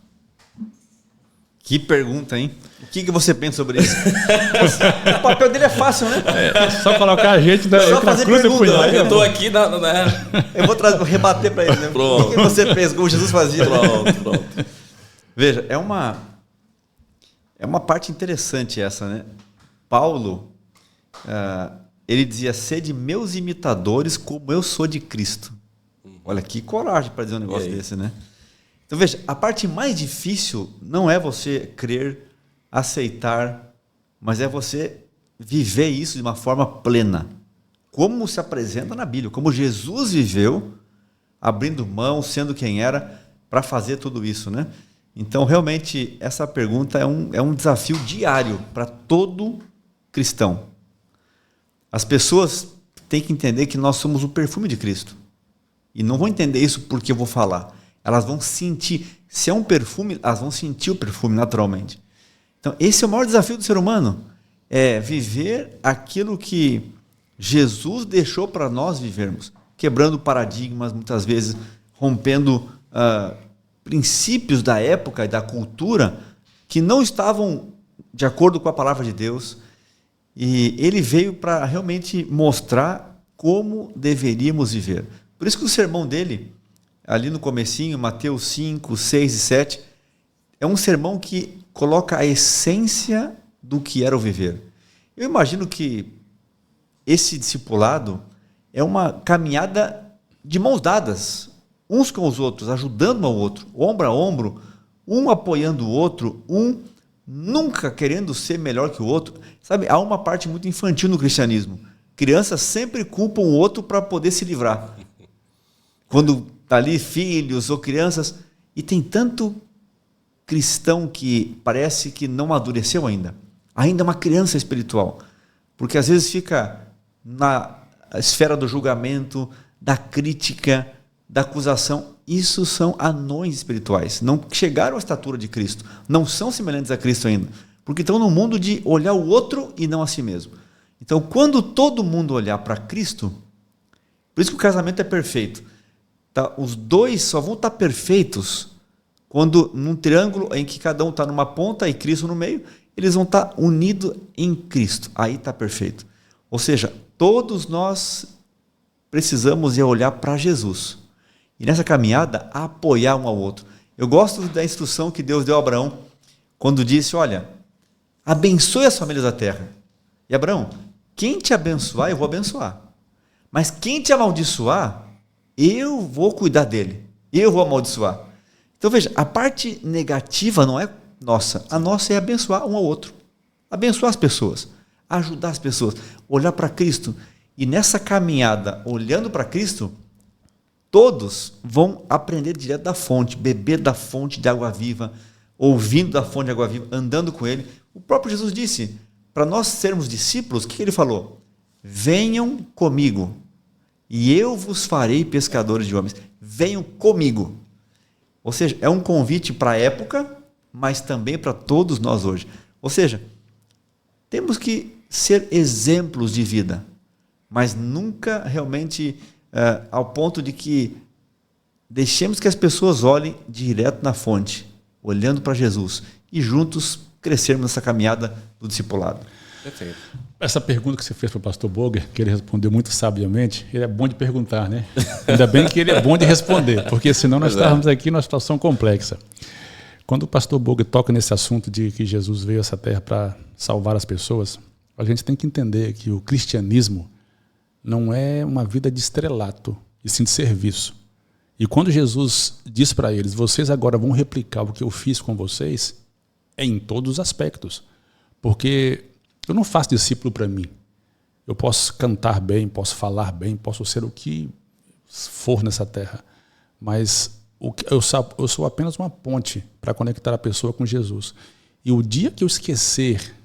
Que pergunta, hein? O que você pensa sobre isso? O papel dele é fácil, né? Só colocar a gente entre a cruz e o punhal. Eu estou aqui Eu vou rebater para ele, né? Pronto. O que você pensa, como Jesus fazia? Pronto. Veja, é uma parte interessante essa, né? Paulo, ele dizia, sede meus imitadores como eu sou de Cristo. Olha, que coragem para dizer um negócio desse, né? Então, veja, a parte mais difícil não é você crer, aceitar, mas é você viver isso de uma forma plena. Como se apresenta na Bíblia, como Jesus viveu, abrindo mão, sendo quem era, para fazer tudo isso, né? Então, realmente, essa pergunta é um desafio diário para todo cristão. As pessoas têm que entender que nós somos o perfume de Cristo. E não vão entender isso porque eu vou falar. Elas vão sentir. Se é um perfume, elas vão sentir o perfume naturalmente. Então, esse é o maior desafio do ser humano. É viver aquilo que Jesus deixou para nós vivermos. Quebrando paradigmas, muitas vezes, rompendo princípios da época e da cultura que não estavam de acordo com a palavra de Deus. E ele veio para realmente mostrar como deveríamos viver. Por isso que o sermão dele, ali no comecinho, Mateus 5, 6 e 7, é um sermão que coloca a essência do que era o viver. Eu imagino que esse discipulado é uma caminhada de mãos dadas, uns com os outros, ajudando um ao outro, ombro a ombro, um apoiando o outro, um nunca querendo ser melhor que o outro. Sabe, há uma parte muito infantil no cristianismo. Crianças sempre culpam o outro para poder se livrar. Quando está ali filhos ou crianças, e tem tanto cristão que parece que não amadureceu ainda é uma criança espiritual, porque às vezes fica na esfera do julgamento, da crítica, da acusação. Isso são anões espirituais, não chegaram à estatura de Cristo, não são semelhantes a Cristo ainda, porque estão no mundo de olhar o outro e não a si mesmo. Então, quando todo mundo olhar para Cristo, por isso que o casamento é perfeito. Tá, os dois só vão estar perfeitos quando, num triângulo em que cada um está numa ponta e Cristo no meio, eles vão estar unidos em Cristo. Aí está perfeito. Ou seja, todos nós precisamos ir olhar para Jesus. E nessa caminhada, apoiar um ao outro. Eu gosto da instrução que Deus deu a Abraão, quando disse, olha, abençoe as famílias da terra. E Abraão, quem te abençoar, eu vou abençoar. Mas quem te amaldiçoar, eu vou cuidar dele. Eu vou amaldiçoar. Então, veja, a parte negativa não é nossa. A nossa é abençoar um ao outro. Abençoar as pessoas. Ajudar as pessoas. Olhar para Cristo. E nessa caminhada, olhando para Cristo, todos vão aprender direto da fonte, beber da fonte de água viva, ouvindo da fonte de água viva, andando com Ele. O próprio Jesus disse, para nós sermos discípulos, o que ele falou? Venham comigo e eu vos farei pescadores de homens. Venham comigo. Ou seja, é um convite para a época, mas também para todos nós hoje. Ou seja, temos que ser exemplos de vida, mas nunca realmente ao ponto de que deixemos que as pessoas olhem direto na fonte, olhando para Jesus, e juntos crescermos nessa caminhada do discipulado. Perfeito. Essa pergunta que você fez para o pastor Boger, que ele respondeu muito sabiamente, ele é bom de perguntar, né? Ainda bem que ele é bom de responder, porque senão nós estávamos aqui numa situação complexa. Quando o pastor Boger toca nesse assunto de que Jesus veio a essa terra para salvar as pessoas, a gente tem que entender que o cristianismo não é uma vida de estrelato, e sim de serviço. E quando Jesus diz para eles, vocês agora vão replicar o que eu fiz com vocês, é em todos os aspectos. Porque eu não faço discípulo para mim. Eu posso cantar bem, posso falar bem, posso ser o que for nessa terra. Mas eu sou apenas uma ponte para conectar a pessoa com Jesus. E o dia que eu esquecer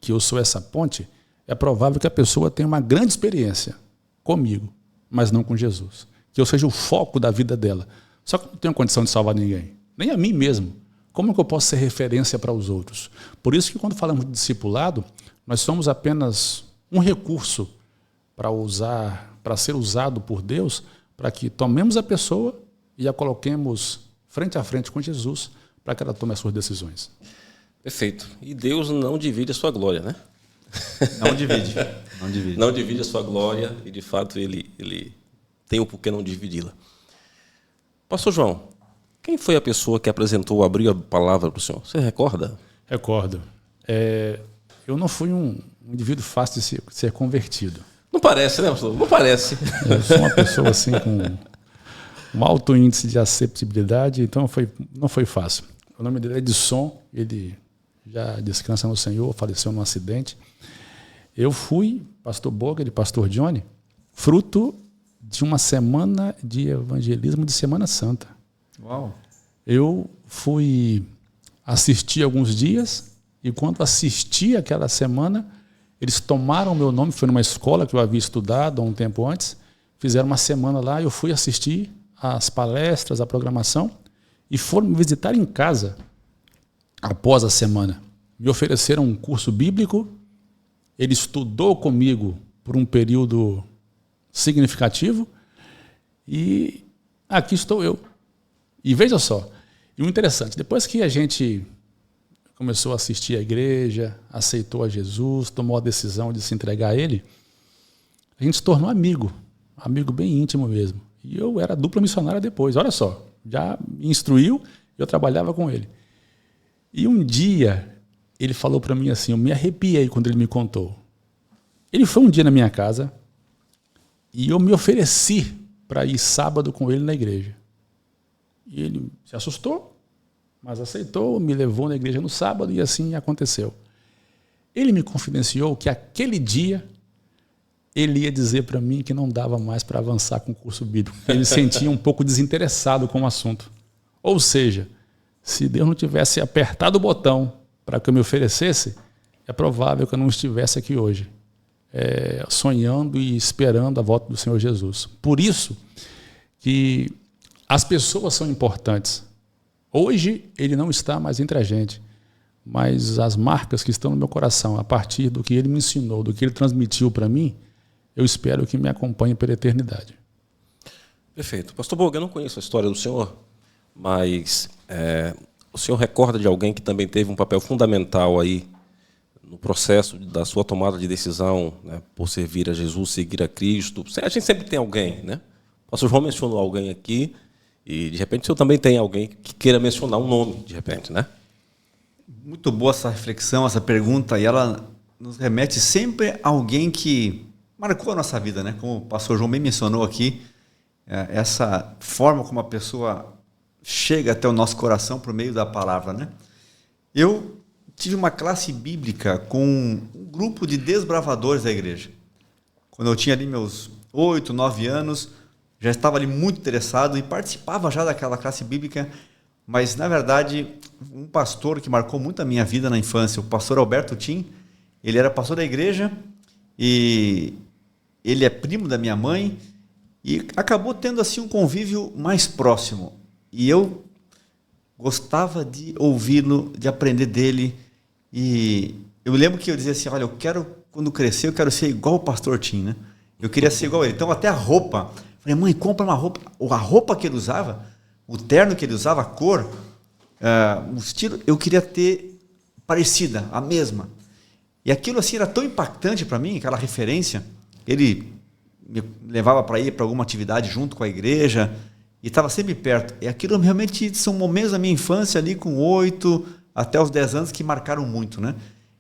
que eu sou essa ponte, é provável que a pessoa tenha uma grande experiência comigo, mas não com Jesus. Que eu seja o foco da vida dela. Só que eu não tenho condição de salvar ninguém, nem a mim mesmo. Como que eu posso ser referência para os outros? Por isso que quando falamos de discipulado, nós somos apenas um recurso para ser usado por Deus, para que tomemos a pessoa e a coloquemos frente a frente com Jesus, para que ela tome as suas decisões. Perfeito. E Deus não divide a sua glória, né? Não divide. Não divide. Não divide a sua glória e, de fato, ele tem o porquê não dividi-la. Pastor João, quem foi a pessoa que abriu a palavra para o senhor? Você recorda? Recordo. Eu não fui um indivíduo fácil de ser convertido. Não parece, né, pastor? Não parece. Eu sou uma pessoa assim com um alto índice de acessibilidade, então não foi fácil. O nome dele é Edson, ele já descansa no Senhor, faleceu num acidente. Eu fui, pastor Boger e pastor Johnny, fruto de uma semana de evangelismo de Semana Santa. Uau. Eu fui assistir alguns dias e quando assisti aquela semana, eles tomaram meu nome, foi numa escola que eu havia estudado há um tempo antes, fizeram uma semana lá, eu fui assistir as palestras, a programação e foram me visitar em casa após a semana. Me ofereceram um curso bíblico, ele estudou comigo por um período significativo e aqui estou eu. E veja só, e o interessante, depois que a gente começou a assistir à igreja, aceitou a Jesus, tomou a decisão de se entregar a Ele, a gente se tornou amigo bem íntimo mesmo. E eu era dupla missionária depois, olha só, já me instruiu, eu trabalhava com ele. E um dia ele falou para mim assim, eu me arrepiei quando ele me contou. Ele foi um dia na minha casa e eu me ofereci para ir sábado com ele na igreja. E ele se assustou, mas aceitou, me levou na igreja no sábado e assim aconteceu. Ele me confidenciou que aquele dia ele ia dizer para mim que não dava mais para avançar com o curso bíblico. Ele se sentia um pouco desinteressado com o assunto. Ou seja, se Deus não tivesse apertado o botão para que eu me oferecesse, é provável que eu não estivesse aqui hoje, sonhando e esperando a volta do Senhor Jesus. Por isso que as pessoas são importantes. Hoje ele não está mais entre a gente, mas as marcas que estão no meu coração, a partir do que ele me ensinou, do que ele transmitiu para mim, eu espero que me acompanhe pela eternidade. Perfeito. Pastor Boger, eu não conheço a história do senhor, mas o senhor recorda de alguém que também teve um papel fundamental aí no processo da sua tomada de decisão, né, por servir a Jesus, seguir a Cristo? A gente sempre tem alguém, né? O pastor João mencionou alguém aqui e, de repente, o senhor também tem alguém que queira mencionar um nome, de repente, né? Muito boa essa reflexão, essa pergunta, e ela nos remete sempre a alguém que marcou a nossa vida, né? Como o pastor João bem mencionou aqui, essa forma como a pessoa chega até o nosso coração por meio da palavra, né? Eu tive uma classe bíblica com um grupo de desbravadores da igreja. Quando eu tinha ali meus 8, 9 anos, já estava ali muito interessado e participava já daquela classe bíblica. Mas, na verdade, um pastor que marcou muito a minha vida na infância, o pastor Alberto Tim, ele era pastor da igreja e ele é primo da minha mãe e acabou tendo assim um convívio mais próximo. E eu gostava de ouvi-lo, de aprender dele. E eu lembro que eu dizia assim, olha, quando crescer, eu quero ser igual o pastor Tim, né? Eu queria ser igual a ele. Então, até a roupa. Falei, mãe, compra uma roupa. A roupa que ele usava, o terno que ele usava, a cor, o estilo, eu queria ter parecida, a mesma. E aquilo assim era tão impactante para mim, aquela referência. Ele me levava para ir para alguma atividade junto com a igreja e estava sempre perto. E aquilo realmente são momentos da minha infância ali com 8 até os 10 anos que marcaram muito, né?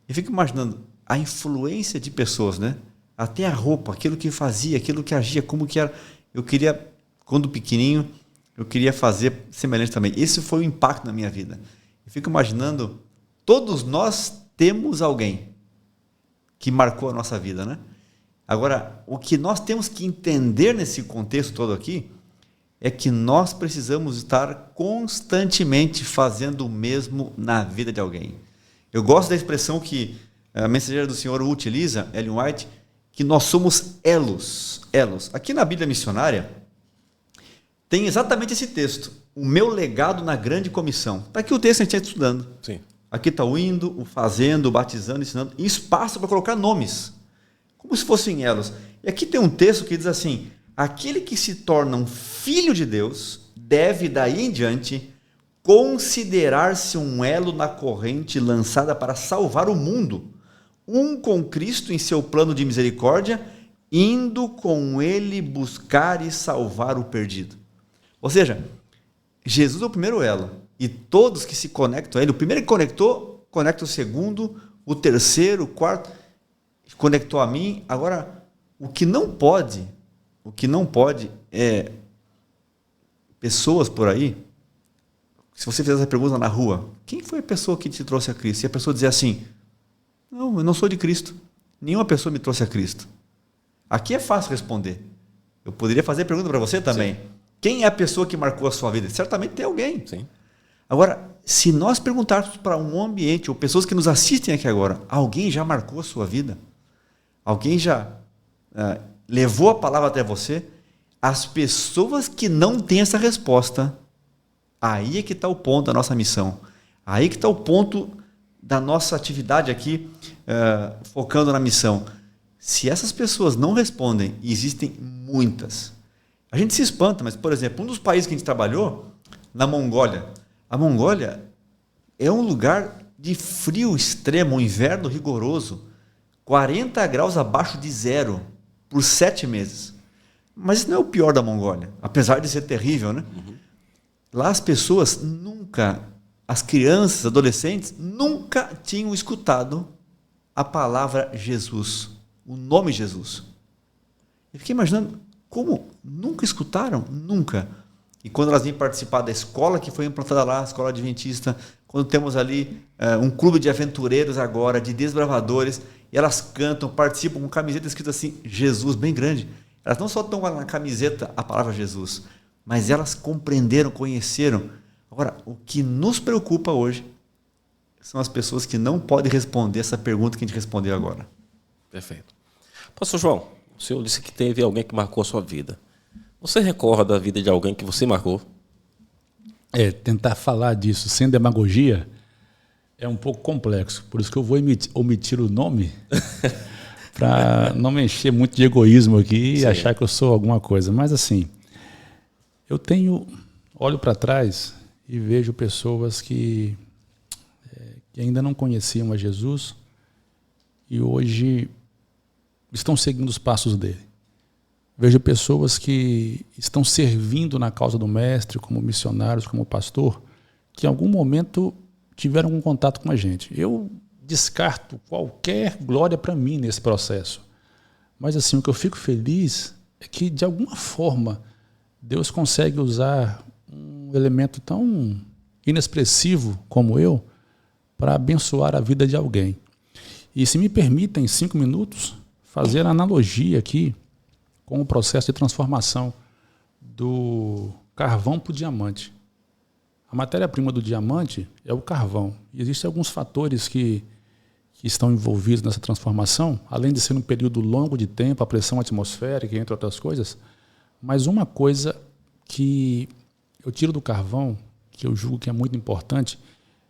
Eu fico imaginando a influência de pessoas, né? Até a roupa, aquilo que fazia, aquilo que agia, como que era. Eu queria, quando pequenininho, eu queria fazer semelhante também. Esse foi o impacto na minha vida. Eu fico imaginando, todos nós temos alguém que marcou a nossa vida, né? Agora, o que nós temos que entender nesse contexto todo aqui é que nós precisamos estar constantemente fazendo o mesmo na vida de alguém. Eu gosto da expressão que a mensageira do Senhor utiliza, Ellen White, que nós somos elos. Elos. Aqui na Bíblia Missionária, tem exatamente esse texto. O meu legado na grande comissão. Está aqui o texto que a gente está estudando. Sim. Aqui está o indo, o fazendo, o batizando, ensinando. E espaço para colocar nomes. Como se fossem elos. E aqui tem um texto que diz assim, aquele que se torna um filho de Deus deve, daí em diante, considerar-se um elo na corrente lançada para salvar o mundo, um com Cristo em seu plano de misericórdia, indo com ele buscar e salvar o perdido. Ou seja, Jesus é o primeiro elo, e todos que se conectam a ele, o primeiro que conectou, conecta o segundo, o terceiro, o quarto, conectou a mim. Agora, o que não pode é pessoas por aí, se você fizer essa pergunta na rua, quem foi a pessoa que te trouxe a Cristo? E a pessoa dizer assim, não, eu não sou de Cristo. Nenhuma pessoa me trouxe a Cristo. Aqui é fácil responder. Eu poderia fazer a pergunta para você também. Sim. Quem é a pessoa que marcou a sua vida? Certamente tem alguém. Sim. Agora, se nós perguntarmos para um ambiente, ou pessoas que nos assistem aqui agora, alguém já marcou a sua vida? Alguém já levou a palavra até você? As pessoas que não têm essa resposta, aí é que está o ponto da nossa missão. Aí que está o ponto da nossa atividade aqui, focando na missão. Se essas pessoas não respondem, e existem muitas, a gente se espanta, mas, por exemplo, um dos países que a gente trabalhou, na Mongólia. A Mongólia é um lugar de frio extremo, um inverno rigoroso, 40 graus abaixo de zero, por 7 meses. Mas isso não é o pior da Mongólia, apesar de ser terrível, né? Uhum. Lá as pessoas nunca, as crianças, adolescentes, nunca tinham escutado a palavra Jesus, o nome Jesus. Eu fiquei imaginando, como nunca escutaram? Nunca. E quando elas vêm participar da escola que foi implantada lá, a escola adventista, quando temos ali um clube de aventureiros agora, de desbravadores, e elas cantam, participam com camiseta escrita assim, Jesus, bem grande. Elas não só estão na camiseta a palavra Jesus, mas elas compreenderam, conheceram. Agora, o que nos preocupa hoje são as pessoas que não podem responder essa pergunta que a gente respondeu agora. Perfeito. Pastor João, o senhor disse que teve alguém que marcou a sua vida. Você recorda da vida de alguém que você marcou? Tentar falar disso sem demagogia é um pouco complexo. Por isso que eu vou omitir o nome para não me encher muito de egoísmo aqui e achar que eu sou alguma coisa. Mas assim, olho para trás e vejo pessoas que ainda não conheciam a Jesus e hoje estão seguindo os passos dele. Vejo pessoas que estão servindo na causa do mestre, como missionários, como pastor, que em algum momento tiveram um contato com a gente. Eu descarto qualquer glória para mim nesse processo. Mas assim, o que eu fico feliz é que, de alguma forma, Deus consegue usar um elemento tão inexpressivo como eu para abençoar a vida de alguém. E se me permitem 5 minutos, fazer a analogia aqui com o processo de transformação do carvão para o diamante. A matéria-prima do diamante é o carvão. E existem alguns fatores que estão envolvidos nessa transformação, além de ser um período longo de tempo, a pressão atmosférica, entre outras coisas. Mas uma coisa que eu tiro do carvão, que eu julgo que é muito importante,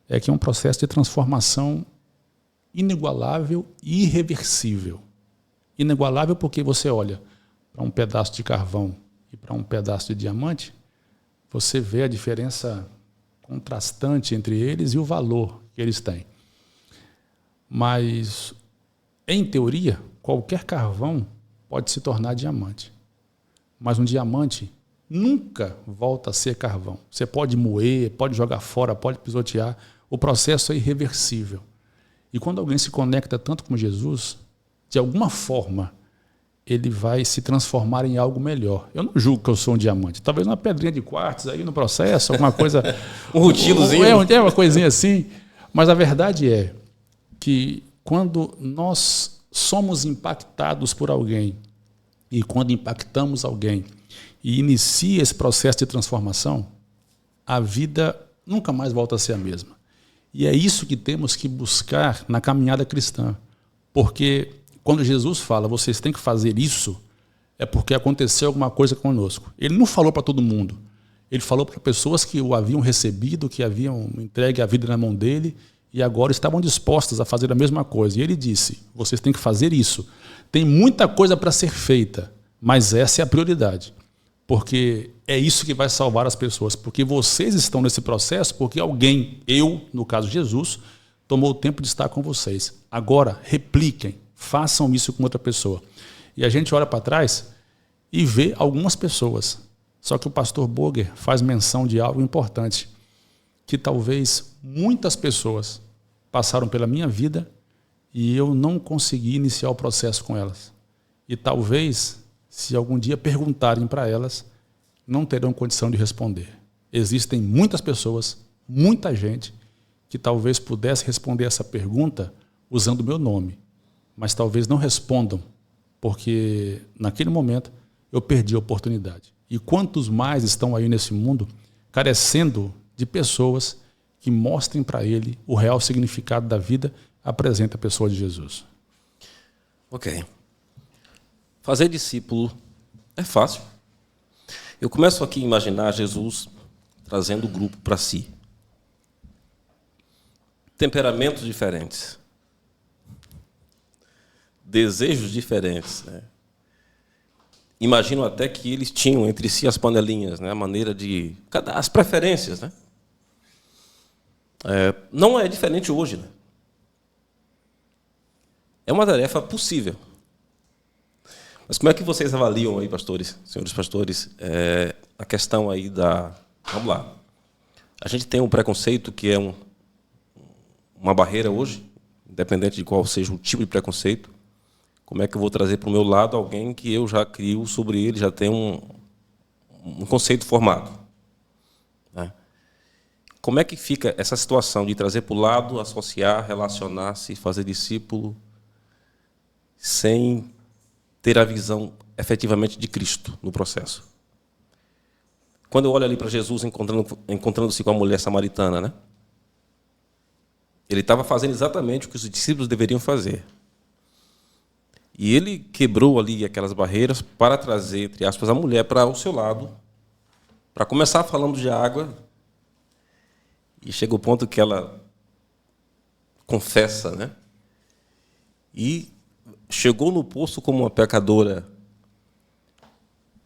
é que é um processo de transformação inigualável e irreversível. Inigualável porque você olha para um pedaço de carvão e para um pedaço de diamante, você vê a diferença contrastante entre eles e o valor que eles têm. Mas, em teoria, qualquer carvão pode se tornar diamante. Mas um diamante nunca volta a ser carvão. Você pode moer, pode jogar fora, pode pisotear. O processo é irreversível. E quando alguém se conecta tanto com Jesus, de alguma forma, ele vai se transformar em algo melhor. Eu não julgo que eu sou um diamante. Talvez uma pedrinha de quartzo aí no processo, alguma coisa... um rutilozinho. É uma coisinha assim. Mas a verdade é que quando nós somos impactados por alguém e quando impactamos alguém e inicia esse processo de transformação, a vida nunca mais volta a ser a mesma. E é isso que temos que buscar na caminhada cristã. Porque quando Jesus fala, vocês têm que fazer isso, é porque aconteceu alguma coisa conosco. Ele não falou para todo mundo. Ele falou para pessoas que o haviam recebido, que haviam entregue a vida na mão dele e agora estavam dispostas a fazer a mesma coisa. E ele disse, vocês têm que fazer isso. Tem muita coisa para ser feita, mas essa é a prioridade. Porque é isso que vai salvar as pessoas. Porque vocês estão nesse processo, porque alguém, eu, no caso Jesus, tomou o tempo de estar com vocês. Agora, repliquem, façam isso com outra pessoa. E a gente olha para trás e vê algumas pessoas. Só que o pastor Boger faz menção de algo importante, que talvez muitas pessoas passaram pela minha vida e eu não consegui iniciar o processo com elas. E talvez, se algum dia perguntarem para elas, não terão condição de responder. Existem muitas pessoas, muita gente, que talvez pudesse responder essa pergunta usando o meu nome, mas talvez não respondam, porque naquele momento eu perdi a oportunidade. E quantos mais estão aí nesse mundo carecendo de pessoas que mostrem para ele o real significado da vida, apresenta a pessoa de Jesus. Ok. Fazer discípulo é fácil. Eu começo aqui a imaginar Jesus trazendo o grupo para si. Temperamentos diferentes. Desejos diferentes, né? Imagino até que eles tinham entre si as panelinhas, né? A maneira de... as preferências, né? Não é diferente hoje, né? É uma tarefa possível. Mas como é que vocês avaliam aí, pastores, senhores pastores, a questão aí da... Vamos lá. A gente tem um preconceito que é uma barreira hoje, independente de qual seja o tipo de preconceito. Como é que eu vou trazer para o meu lado alguém que eu já crio sobre ele, já tenho um conceito formado? Né? Como é que fica essa situação de trazer para o lado, associar, relacionar-se, fazer discípulo, sem ter a visão efetivamente de Cristo no processo? Quando eu olho ali para Jesus encontrando-se com a mulher samaritana, né? Ele estava fazendo exatamente o que os discípulos deveriam fazer. E ele quebrou ali aquelas barreiras para trazer, entre aspas, a mulher para o seu lado, para começar falando de água. E chega o ponto que ela confessa, né? E chegou no poço como uma pecadora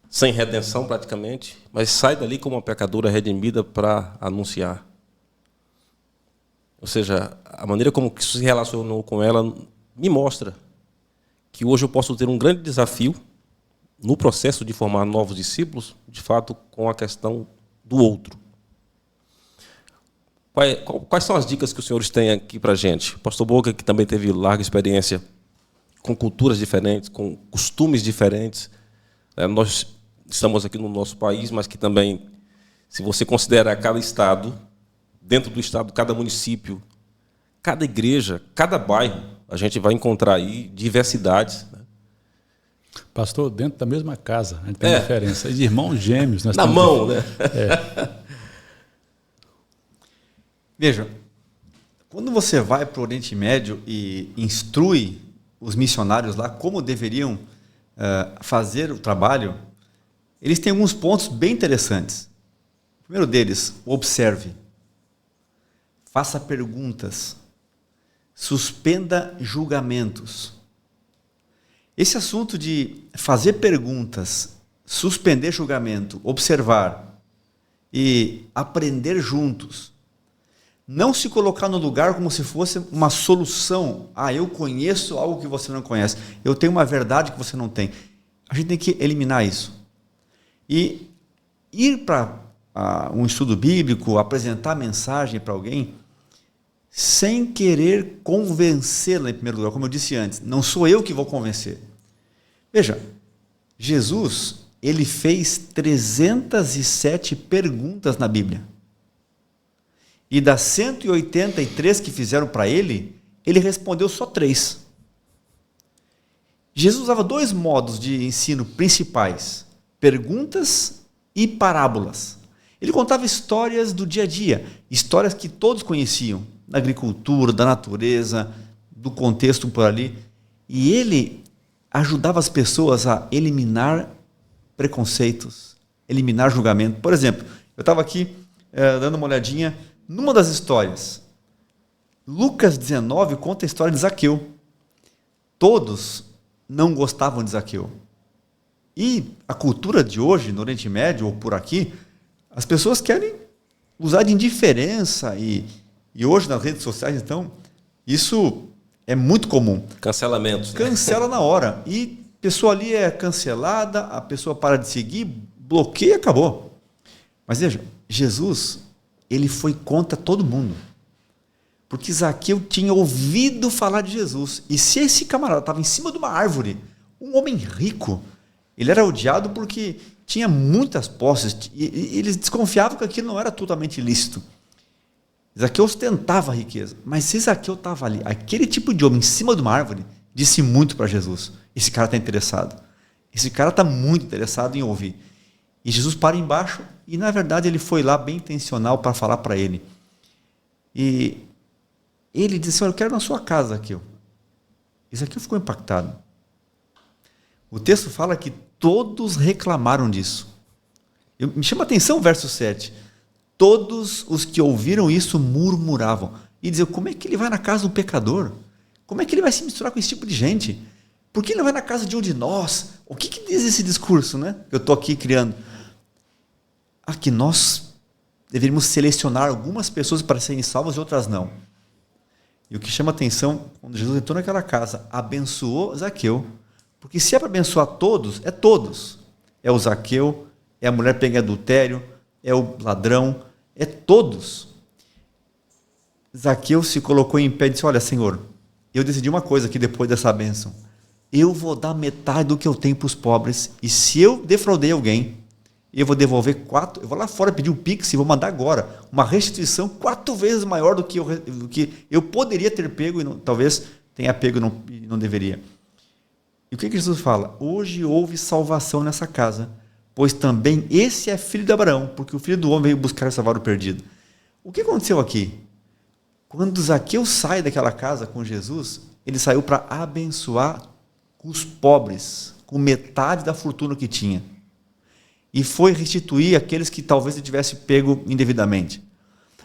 sem redenção praticamente, mas sai dali como uma pecadora redimida para anunciar. Ou seja, a maneira como isso se relacionou com ela me mostra que hoje eu posso ter um grande desafio no processo de formar novos discípulos, de fato, com a questão do outro. Quais são as dicas que os senhores têm aqui para a gente? O pastor Boger, que também teve larga experiência com culturas diferentes, com costumes diferentes. Nós estamos aqui no nosso país, mas que também, se você considerar cada estado, dentro do estado, cada município, cada igreja, cada bairro, a gente vai encontrar aí diversidades. Né? Pastor, dentro da mesma casa, a gente tem diferença. De irmãos gêmeos. Nós na mão, né? Veja, quando você vai para o Oriente Médio e instrui os missionários lá como deveriam fazer o trabalho, eles têm alguns pontos bem interessantes. O primeiro deles, observe. Faça perguntas. Suspenda julgamentos. Esse assunto de fazer perguntas, suspender julgamento, observar e aprender juntos. Não se colocar no lugar como se fosse uma solução. Eu conheço algo que você não conhece. Eu tenho uma verdade que você não tem. A gente tem que eliminar isso. E ir para um estudo bíblico, apresentar mensagem para alguém, sem querer convencê-la em primeiro lugar. Como eu disse antes, não sou eu que vou convencer. Veja, Jesus, ele fez 307 perguntas na Bíblia. E das 183 que fizeram para ele respondeu só 3. Jesus usava 2 modos de ensino principais: perguntas e parábolas. Ele contava histórias do dia a dia, histórias que todos conheciam, da agricultura, da natureza, do contexto por ali. E ele ajudava as pessoas a eliminar preconceitos, eliminar julgamento. Por exemplo, eu estava aqui dando uma olhadinha numa das histórias. Lucas 19 conta a história de Zaqueu. Todos não gostavam de Zaqueu. E a cultura de hoje, no Oriente Médio ou por aqui, as pessoas querem usar de indiferença e hoje nas redes sociais, então, isso é muito comum. Cancelamentos. Cancela na hora. E a pessoa ali é cancelada, a pessoa para de seguir, bloqueia e acabou. Mas veja, Jesus, ele foi contra todo mundo. Porque Zaqueu tinha ouvido falar de Jesus. E se esse camarada estava em cima de uma árvore, um homem rico, ele era odiado porque tinha muitas posses, e eles desconfiavam que aquilo não era totalmente ilícito. Zaqueu ostentava a riqueza, mas se Zaqueu estava ali, aquele tipo de homem em cima de uma árvore, disse muito para Jesus: esse cara está interessado, esse cara está muito interessado em ouvir. E Jesus para embaixo, e na verdade ele foi lá bem intencional para falar para ele. E ele disse: olha, eu quero na sua casa, Zaqueu. E Zaqueu ficou impactado. O texto fala que todos reclamaram disso. Me chama a atenção o verso 7. Todos os que ouviram isso murmuravam. E diziam: como é que ele vai na casa do pecador? Como é que ele vai se misturar com esse tipo de gente? Por que ele não vai na casa de um de nós? O que diz esse discurso, né? Que eu estou aqui criando. Que nós deveríamos selecionar algumas pessoas para serem salvas e outras não. E o que chama a atenção, quando Jesus entrou naquela casa, abençoou Zaqueu. Porque se é para abençoar todos, é todos. É o Zaqueu, é a mulher pega em adultério, é o ladrão, é todos. Zaqueu se colocou em pé e disse: olha, Senhor, eu decidi uma coisa aqui depois dessa bênção. Eu vou dar metade do que eu tenho para os pobres, e se eu defraudei alguém, eu vou devolver 4, eu vou lá fora pedir um Pix e vou mandar agora uma restituição 4 vezes maior do que eu poderia ter pego, e não, talvez tenha pego e não deveria. E o que Jesus fala? Hoje houve salvação nessa casa, pois também esse é filho de Abraão, porque o filho do homem veio buscar e salvar o perdido. O que aconteceu aqui? Quando Zaqueu sai daquela casa com Jesus, ele saiu para abençoar os pobres, com metade da fortuna que tinha. E foi restituir aqueles que talvez ele tivesse pego indevidamente.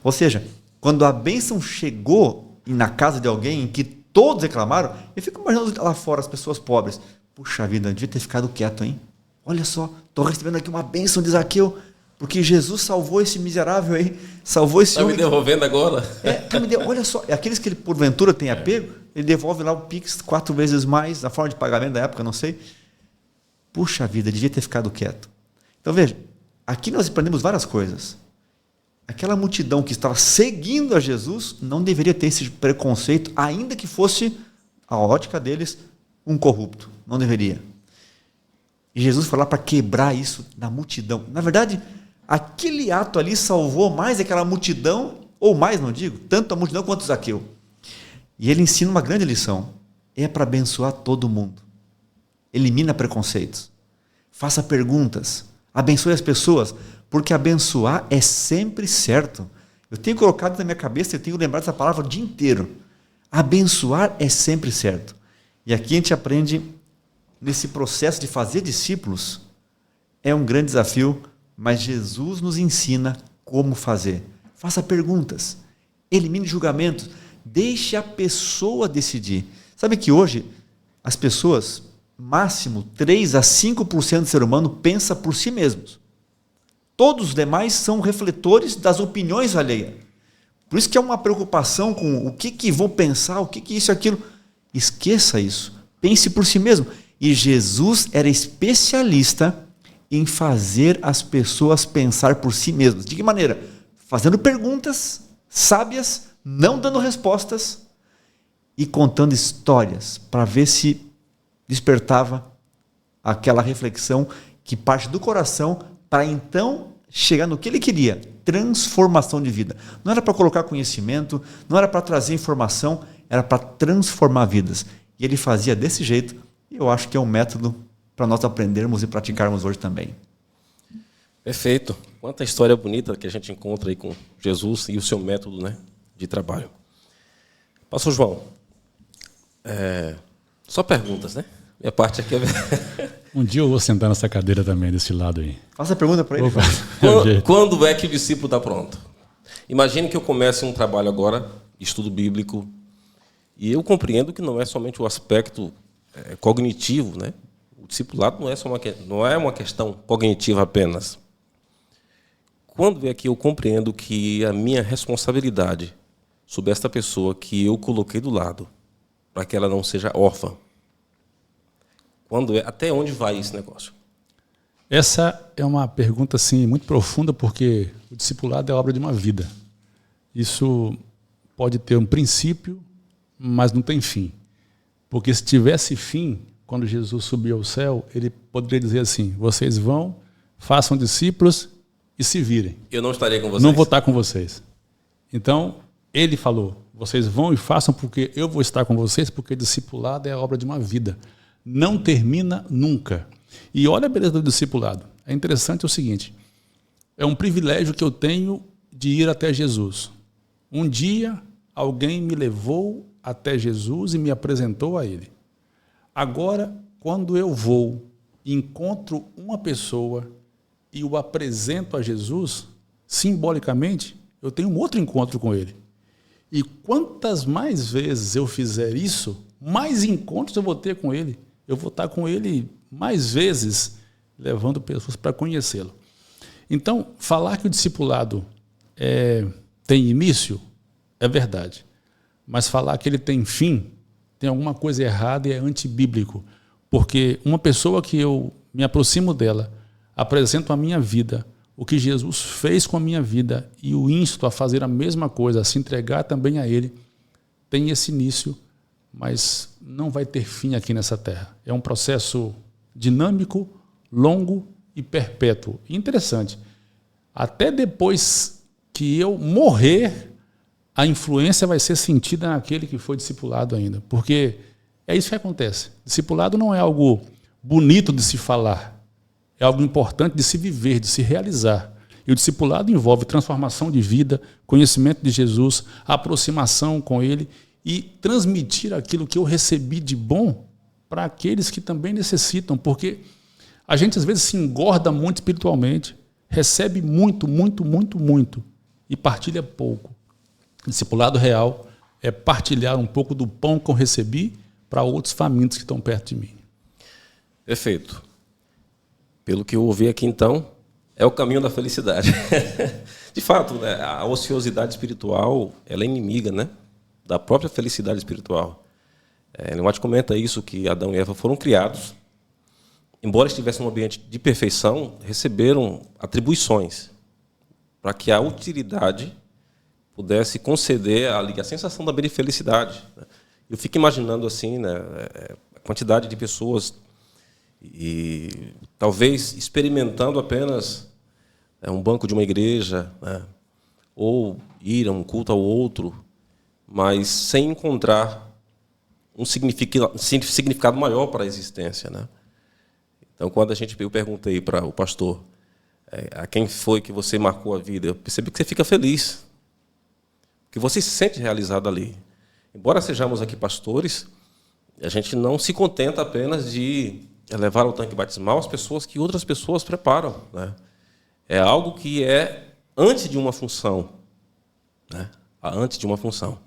Ou seja, quando a bênção chegou na casa de alguém em que todos reclamaram, eu fico imaginando lá fora as pessoas pobres. Puxa vida, eu devia ter ficado quieto, hein? Olha só, estou recebendo aqui uma bênção de Zaqueu, porque Jesus salvou esse miserável aí, salvou esse homem. Está me devolvendo agora? Olha só, aqueles que ele porventura tem apego, ele devolve lá o Pix 4 vezes mais, a forma de pagamento da época, não sei. Puxa vida, devia ter ficado quieto. Então veja, aqui nós aprendemos várias coisas. Aquela multidão que estava seguindo a Jesus não deveria ter esse preconceito, ainda que fosse a ótica deles um corrupto. Não deveria. E Jesus foi lá para quebrar isso na multidão. Na verdade, aquele ato ali salvou mais aquela multidão, ou mais, não digo, tanto a multidão quanto Zaqueu. E ele ensina uma grande lição. É para abençoar todo mundo. Elimina preconceitos. Faça perguntas. Abençoe as pessoas, porque abençoar é sempre certo. Eu tenho colocado na minha cabeça, eu tenho lembrado essa palavra o dia inteiro. Abençoar é sempre certo. E aqui a gente aprende, nesse processo de fazer discípulos, é um grande desafio, mas Jesus nos ensina como fazer. Faça perguntas, elimine julgamentos, deixe a pessoa decidir. Sabe que hoje as pessoas, máximo 3 a 5% do ser humano pensa por si mesmos. Todos os demais são refletores das opiniões alheias. Por isso que é uma preocupação com o que vão pensar, o que isso e aquilo. Esqueça isso. Pense por si mesmo. E Jesus era especialista em fazer as pessoas pensar por si mesmas. De que maneira? Fazendo perguntas sábias, não dando respostas e contando histórias para ver se despertava aquela reflexão que parte do coração para então chegar no que ele queria, transformação de vida. Não era para colocar conhecimento, não era para trazer informação, era para transformar vidas. E ele fazia desse jeito, e eu acho que é um método para nós aprendermos e praticarmos hoje também. Perfeito. Quanta história bonita que a gente encontra aí com Jesus e o seu método, né, de trabalho. Pastor João, só perguntas, né? Minha parte aqui é... Um dia eu vou sentar nessa cadeira também, desse lado aí. Faça a pergunta para ele. Quando é que o discípulo está pronto? Imagine que eu comece um trabalho agora, estudo bíblico, e eu compreendo que não é somente o aspecto cognitivo, né? O discipulado não é uma questão cognitiva apenas. Quando é que eu compreendo que a minha responsabilidade sobre esta pessoa que eu coloquei do lado, para que ela não seja órfã? Até onde vai esse negócio? Essa é uma pergunta assim, muito profunda, porque o discipulado é obra de uma vida. Isso pode ter um princípio, mas não tem fim. Porque se tivesse fim, quando Jesus subiu ao céu, ele poderia dizer assim: vocês vão, façam discípulos e se virem. Eu não estaria com vocês. Não vou estar com vocês. Então, ele falou: vocês vão e façam porque eu vou estar com vocês, porque discipulado é a obra de uma vida. Não termina nunca. E olha a beleza do discipulado. É interessante o seguinte: é um privilégio que eu tenho de ir até Jesus. Um dia, alguém me levou até Jesus e me apresentou a Ele. Agora, quando eu vou e encontro uma pessoa e o apresento a Jesus, simbolicamente, eu tenho um outro encontro com Ele. E quantas mais vezes eu fizer isso, mais encontros eu vou ter com Ele. Eu vou estar com Ele mais vezes, levando pessoas para conhecê-lo. Então, falar que o discipulado tem início é verdade. Mas falar que ele tem fim, tem alguma coisa errada e é antibíblico. Porque uma pessoa que eu me aproximo dela, apresento a minha vida, o que Jesus fez com a minha vida e o insto a fazer a mesma coisa, a se entregar também a Ele, tem esse início, mas não vai ter fim aqui nessa terra. É um processo dinâmico, longo e perpétuo. Interessante. Até depois que eu morrer, a influência vai ser sentida naquele que foi discipulado ainda. Porque é isso que acontece. Discipulado não é algo bonito de se falar. É algo importante de se viver, de se realizar. E o discipulado envolve transformação de vida, conhecimento de Jesus, aproximação com Ele e transmitir aquilo que eu recebi de bom para aqueles que também necessitam. Porque a gente às vezes se engorda muito espiritualmente, recebe muito, muito, muito, muito e partilha pouco. O discipulado real é partilhar um pouco do pão que eu recebi para outros famintos que estão perto de mim. Perfeito. Pelo que eu ouvi aqui, então, é o caminho da felicidade. De fato, né, a ociosidade espiritual ela é inimiga, né, da própria felicidade espiritual. Ellen White comenta isso, que Adão e Eva foram criados, embora estivessem num ambiente de perfeição, receberam atribuições para que a utilidade pudesse conceder ali a sensação da felicidade. Eu fico imaginando assim, né, a quantidade de pessoas e talvez experimentando apenas um banco de uma igreja, né, ou ir a um culto ao outro, mas sem encontrar um significado maior para a existência, né? Então, quando eu perguntei para o pastor a quem foi que você marcou a vida, eu percebi que você fica feliz que você se sente realizado ali. Embora sejamos aqui pastores, a gente não se contenta apenas de levar ao tanque batismal as pessoas que outras pessoas preparam, né? É algo que é antes de uma função, né? Antes de uma função.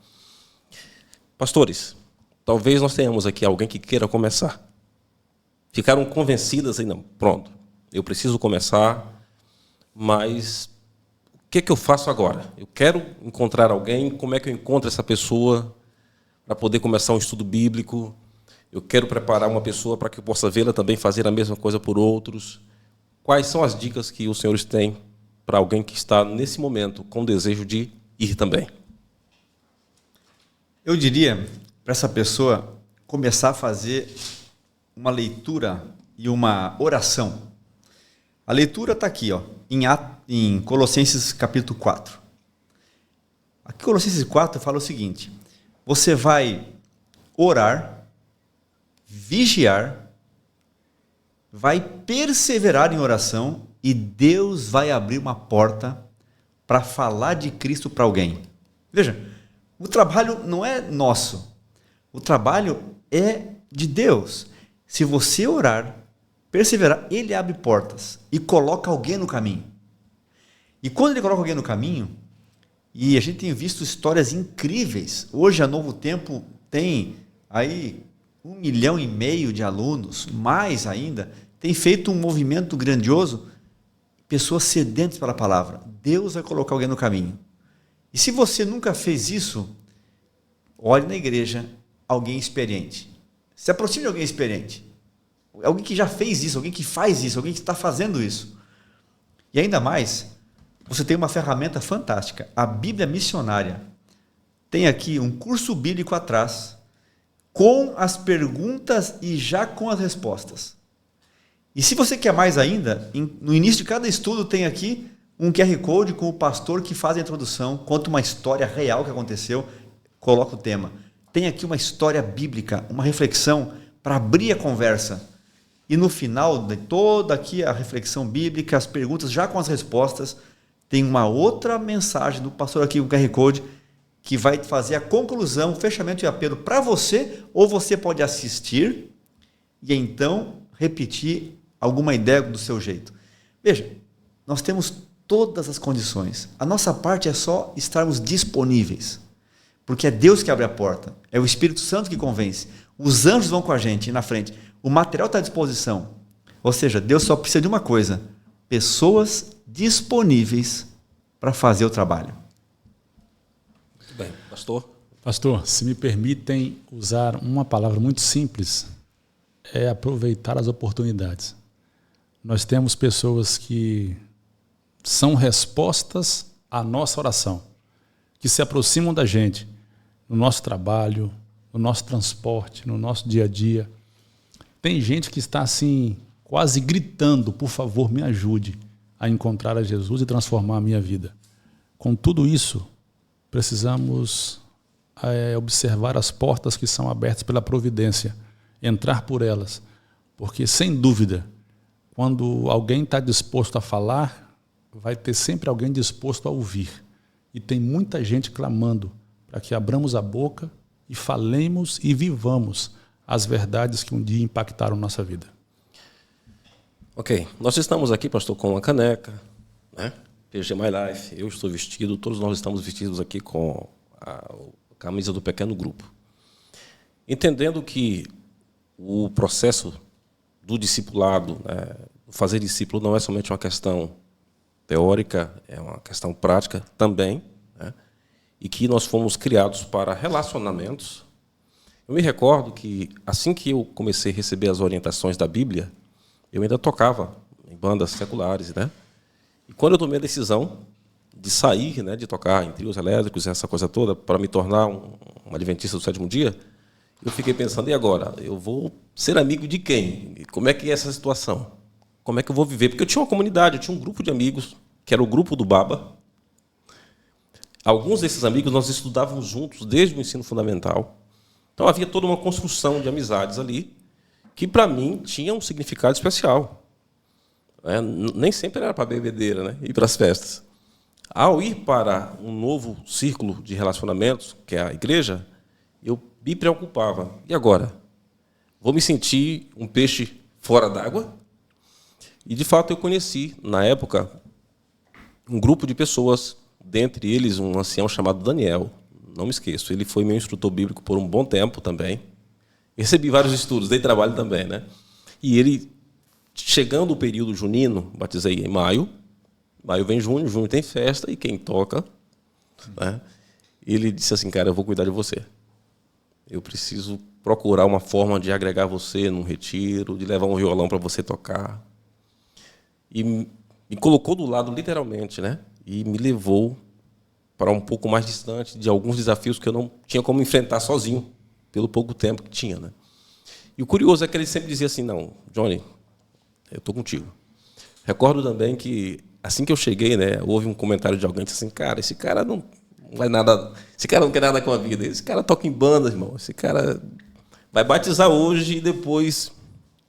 Pastores, talvez nós tenhamos aqui alguém que queira começar. Ficaram convencidas aí, não, pronto, eu preciso começar, mas o que eu faço agora? Eu quero encontrar alguém, como é que eu encontro essa pessoa para poder começar um estudo bíblico? Eu quero preparar uma pessoa para que eu possa vê-la também fazer a mesma coisa por outros. Quais são as dicas que os senhores têm para alguém que está, nesse momento, com desejo de ir também? Eu diria para essa pessoa começar a fazer uma leitura e uma oração. A leitura está aqui, ó, em Colossenses capítulo 4. Aqui, Colossenses 4 fala o seguinte: você vai orar, vigiar, vai perseverar em oração e Deus vai abrir uma porta para falar de Cristo para alguém. Veja, o trabalho não é nosso, o trabalho é de Deus. Se você orar, perseverar, Ele abre portas e coloca alguém no caminho. E quando Ele coloca alguém no caminho, e a gente tem visto histórias incríveis, hoje a Novo Tempo tem aí 1,5 milhão de alunos, mais ainda, tem feito um movimento grandioso, pessoas sedentas pela palavra. Deus vai colocar alguém no caminho. E se você nunca fez isso, olhe na igreja alguém experiente. Se aproxime de alguém experiente. Alguém que já fez isso, alguém que faz isso, alguém que está fazendo isso. E ainda mais, você tem uma ferramenta fantástica. A Bíblia Missionária tem aqui um curso bíblico atrás, com as perguntas e já com as respostas. E se você quer mais ainda, no início de cada estudo tem aqui um QR Code com o pastor que faz a introdução, conta uma história real que aconteceu, coloca o tema. Tem aqui uma história bíblica, uma reflexão para abrir a conversa. E no final de toda aqui a reflexão bíblica, as perguntas já com as respostas, tem uma outra mensagem do pastor aqui, o QR Code, que vai fazer a conclusão, o fechamento e apelo para você, ou você pode assistir e então repetir alguma ideia do seu jeito. Veja, nós temos todas as condições. A nossa parte é só estarmos disponíveis, porque é Deus que abre a porta, é o Espírito Santo que convence. Os anjos vão com a gente na frente, o material está à disposição. Ou seja, Deus só precisa de uma coisa: pessoas disponíveis para fazer o trabalho. Muito bem, pastor. Pastor, se me permitem usar uma palavra muito simples, é aproveitar as oportunidades. Nós temos pessoas que são respostas à nossa oração, que se aproximam da gente no nosso trabalho, no nosso transporte, no nosso dia a dia. Tem gente que está assim, quase gritando: por favor, me ajude a encontrar a Jesus e transformar a minha vida. Com tudo isso, precisamos observar as portas que são abertas pela providência, entrar por elas, porque, sem dúvida, quando alguém está disposto a falar, vai ter sempre alguém disposto a ouvir. E tem muita gente clamando para que abramos a boca e falemos e vivamos as verdades que um dia impactaram nossa vida. Ok, nós estamos aqui, pastor, com uma caneca, né? PG My Life, eu estou vestido, todos nós estamos vestidos aqui com a camisa do pequeno grupo. Entendendo que o processo do discipulado, né, fazer discípulo não é somente uma questão teórica, é uma questão prática também, né, e que nós fomos criados para relacionamentos. Eu me recordo que, assim que eu comecei a receber as orientações da Bíblia, eu ainda tocava em bandas seculares, né? E quando eu tomei a decisão de sair, né, de tocar em trios elétricos, essa coisa toda, para me tornar um adventista do sétimo dia, eu fiquei pensando: e agora? Eu vou ser amigo de quem? Como é que é essa situação? Como é que eu vou viver? Porque eu tinha uma comunidade, eu tinha um grupo de amigos, que era o grupo do Baba. Alguns desses amigos nós estudávamos juntos desde o ensino fundamental. Então havia toda uma construção de amizades ali, que para mim tinha um significado especial. Nem sempre era para bebedeira, né? Ir para as festas. Ao ir para um novo círculo de relacionamentos, que é a igreja, eu me preocupava. E agora? Vou me sentir um peixe fora d'água? E, de fato, eu conheci, na época, um grupo de pessoas, dentre eles um ancião chamado Daniel. Não me esqueço, ele foi meu instrutor bíblico por um bom tempo também. Recebi vários estudos, dei trabalho também, né? E ele, chegando o período junino, batizei em maio. Maio vem junho, junho tem festa, e quem toca, né? Ele disse assim, cara, eu vou cuidar de você. Eu preciso procurar uma forma de agregar você num retiro, de levar um violão para você tocar. E me colocou do lado, literalmente, né? E me levou para um pouco mais distante de alguns desafios que eu não tinha como enfrentar sozinho, pelo pouco tempo que tinha, né? E o curioso é que ele sempre dizia assim, não, Johnny, eu estou contigo. Recordo também que, assim que eu cheguei, né, houve um comentário de alguém que disse assim, cara, esse cara não vai nada, esse cara não quer nada com a vida, esse cara toca em banda, irmão, esse cara vai batizar hoje e depois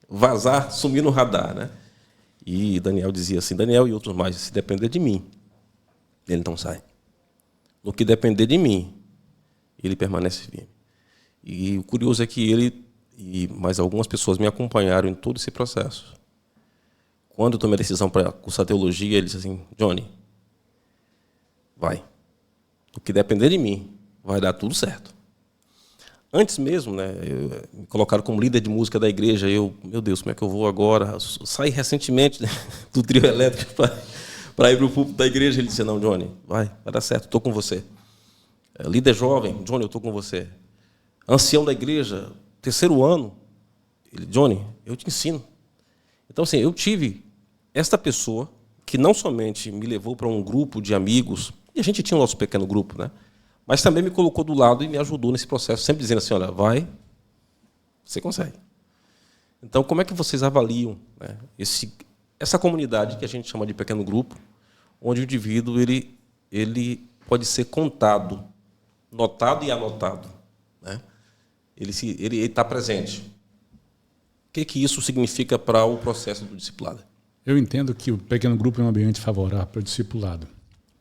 vazar, sumir no radar, né? E Daniel dizia assim, Daniel e outros mais, se depender de mim, ele não sai. No que depender de mim, ele permanece firme. E o curioso é que ele e mais algumas pessoas me acompanharam em todo esse processo. Quando eu tomei a decisão para cursar teologia, ele disse assim, Johnny, vai. No que depender de mim, vai dar tudo certo. Antes mesmo, né, me colocaram como líder de música da igreja. Meu Deus, como é que eu vou agora? Saí recentemente, né, do trio elétrico para ir para o púlpito da igreja. Ele disse, não, Johnny, vai dar certo, estou com você. Líder jovem, Johnny, eu estou com você. Ancião da igreja, 3º ano, ele, Johnny, eu te ensino. Então, assim, eu tive esta pessoa que não somente me levou para um grupo de amigos, e a gente tinha o nosso pequeno grupo, né? Mas também me colocou do lado e me ajudou nesse processo, sempre dizendo assim, olha, vai, você consegue. Então, como é que vocês avaliam, né, essa comunidade que a gente chama de pequeno grupo, onde o indivíduo ele pode ser contado, notado e anotado, né? Ele está presente. O que isso significa para o processo do discipulado? Eu entendo que o pequeno grupo é um ambiente favorável para o discipulado,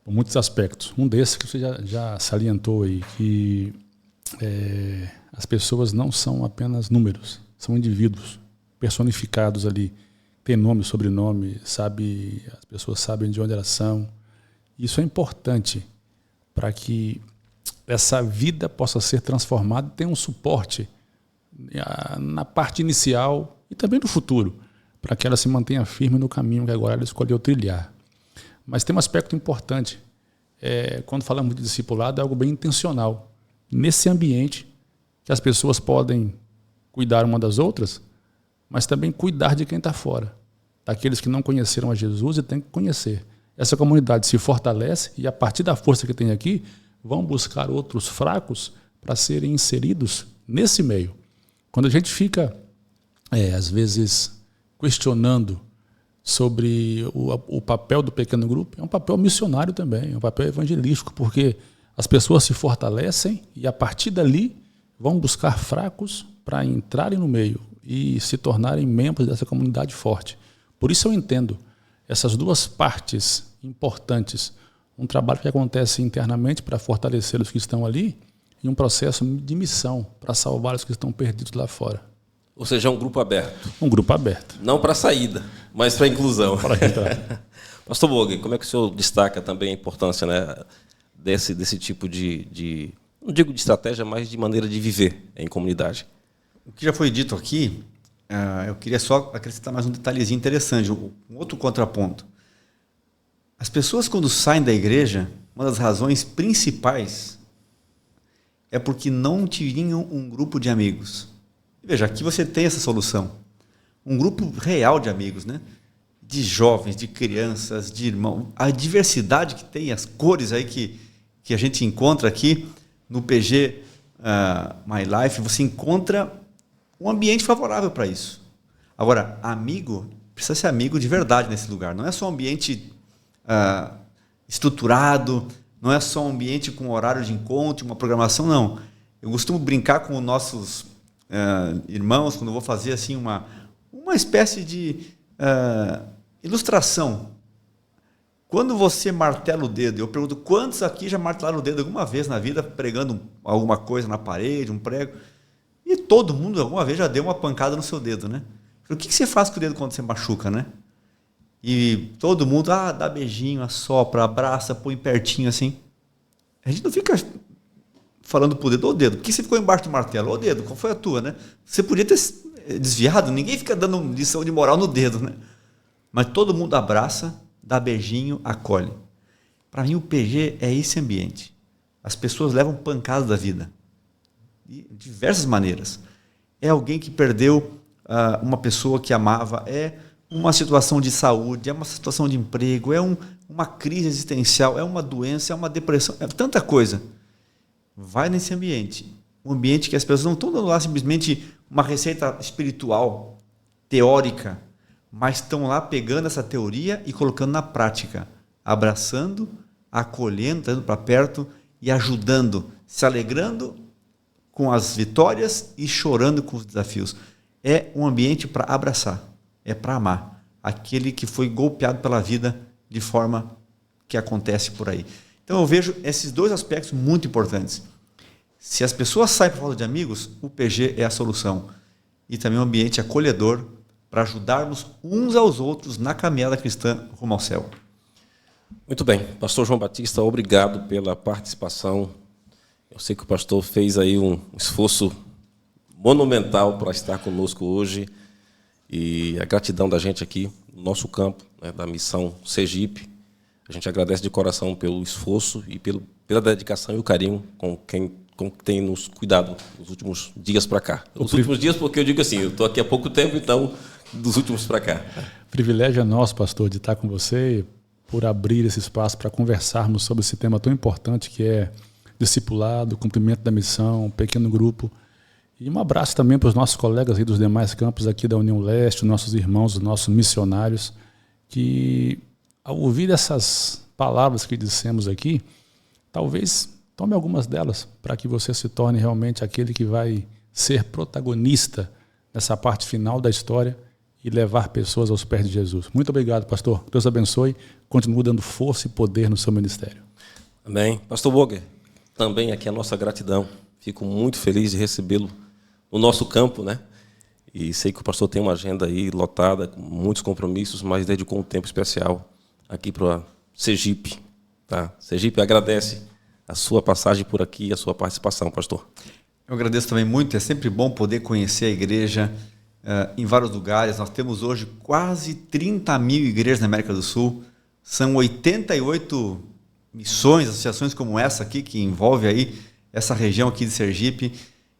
por muitos aspectos. Um desses que você já salientou aí, que as pessoas não são apenas números, são indivíduos personificados ali, tem nome, sobrenome, as pessoas sabem de onde elas são. Isso é importante para que essa vida possa ser transformada e tenha um suporte na parte inicial e também no futuro, para que ela se mantenha firme no caminho que agora ela escolheu trilhar. Mas tem um aspecto importante. Quando falamos de discipulado, é algo bem intencional. Nesse ambiente que as pessoas podem cuidar uma das outras, mas também cuidar de quem está fora, daqueles que não conheceram a Jesus e têm que conhecer. Essa comunidade se fortalece e, a partir da força que tem aqui, vão buscar outros fracos para serem inseridos nesse meio. Quando a gente fica, às vezes, questionando sobre o papel do pequeno grupo, é um papel missionário também, é um papel evangelístico, porque as pessoas se fortalecem e, a partir dali, vão buscar fracos para entrarem no meio e se tornarem membros dessa comunidade forte. Por isso eu entendo essas duas partes importantes, um trabalho que acontece internamente para fortalecer os que estão ali e um processo de missão para salvar os que estão perdidos lá fora. Ou seja, é um grupo aberto. Um grupo aberto. Não para saída, mas para inclusão. Para entrar. Pastor Bogue, como é que o senhor destaca também a importância, né, desse tipo de, não digo de estratégia, mas de maneira de viver em comunidade? O que já foi dito aqui, eu queria só acrescentar mais um detalhezinho interessante, um outro contraponto. As pessoas, quando saem da igreja, uma das razões principais é porque não tinham um grupo de amigos. Veja, aqui você tem essa solução. Um grupo real de amigos, né? De jovens, de crianças, de irmãos. A diversidade que tem, as cores aí que a gente encontra aqui no PG My Life, você encontra um ambiente favorável para isso. Agora, amigo, precisa ser amigo de verdade nesse lugar. Não é só um ambiente estruturado, não é só um ambiente com horário de encontro, uma programação, não. Eu costumo brincar com os nossos irmãos, quando eu vou fazer assim, uma espécie de ilustração. Quando você martela o dedo, eu pergunto, quantos aqui já martelaram o dedo alguma vez na vida, pregando alguma coisa na parede, um prego? E todo mundo alguma vez já deu uma pancada no seu dedo, né? O que você faz com o dedo quando você machuca, né? E todo mundo, dá beijinho, assopra, abraça, põe pertinho assim. A gente não fica falando pro dedo, ô dedo, por que você ficou embaixo do martelo? Ô dedo, qual foi a tua, né? Você podia ter desviado, ninguém fica dando lição de moral no dedo, né? Mas todo mundo abraça, dá beijinho, acolhe. Para mim, o PG é esse ambiente. As pessoas levam pancadas da vida. De diversas maneiras. É alguém que perdeu uma pessoa que amava, é uma situação de saúde, é uma situação de emprego, é uma crise existencial, é uma doença, é uma depressão, é tanta coisa. Vai nesse ambiente. Um ambiente que as pessoas não estão dando lá simplesmente uma receita espiritual, teórica, mas estão lá pegando essa teoria e colocando na prática, abraçando, acolhendo, trazendo para perto e ajudando, se alegrando com as vitórias e chorando com os desafios. É um ambiente para abraçar, é para amar aquele que foi golpeado pela vida de forma que acontece por aí. Então eu vejo esses dois aspectos muito importantes. Se as pessoas saem por falta de amigos, o PG é a solução. E também um ambiente acolhedor para ajudarmos uns aos outros na caminhada cristã rumo ao céu. Muito bem. Pastor João Batista, obrigado pela participação. Eu sei que o pastor fez aí um esforço monumental para estar conosco hoje. E a gratidão da gente aqui no nosso campo, né, da Missão Sergipe. A gente agradece de coração pelo esforço e pela dedicação e o carinho com quem tem nos cuidado nos últimos dias para cá. Os últimos dias, porque eu digo assim, eu estou aqui há pouco tempo, então, dos últimos para cá. O privilégio é nosso, pastor, de estar com você, por abrir esse espaço para conversarmos sobre esse tema tão importante que é discipulado, cumprimento da missão, um pequeno grupo. E um abraço também para os nossos colegas aí dos demais campos aqui da União Leste, nossos irmãos, os nossos missionários, que ao ouvir essas palavras que dissemos aqui, talvez tome algumas delas para que você se torne realmente aquele que vai ser protagonista nessa parte final da história e levar pessoas aos pés de Jesus. Muito obrigado, pastor. Deus abençoe. Continue dando força e poder no seu ministério. Amém. Pastor Boger, também aqui a nossa gratidão. Fico muito feliz de recebê-lo no nosso campo, né? E sei que o pastor tem uma agenda aí lotada, com muitos compromissos, mas dedicou um tempo especial aqui para Sergipe. Tá? Sergipe agradece a sua passagem por aqui e a sua participação, pastor. Eu agradeço também muito. É sempre bom poder conhecer a igreja em vários lugares. Nós temos hoje quase 30 mil igrejas na América do Sul. São 88 missões, associações como essa aqui, que envolve aí essa região aqui de Sergipe.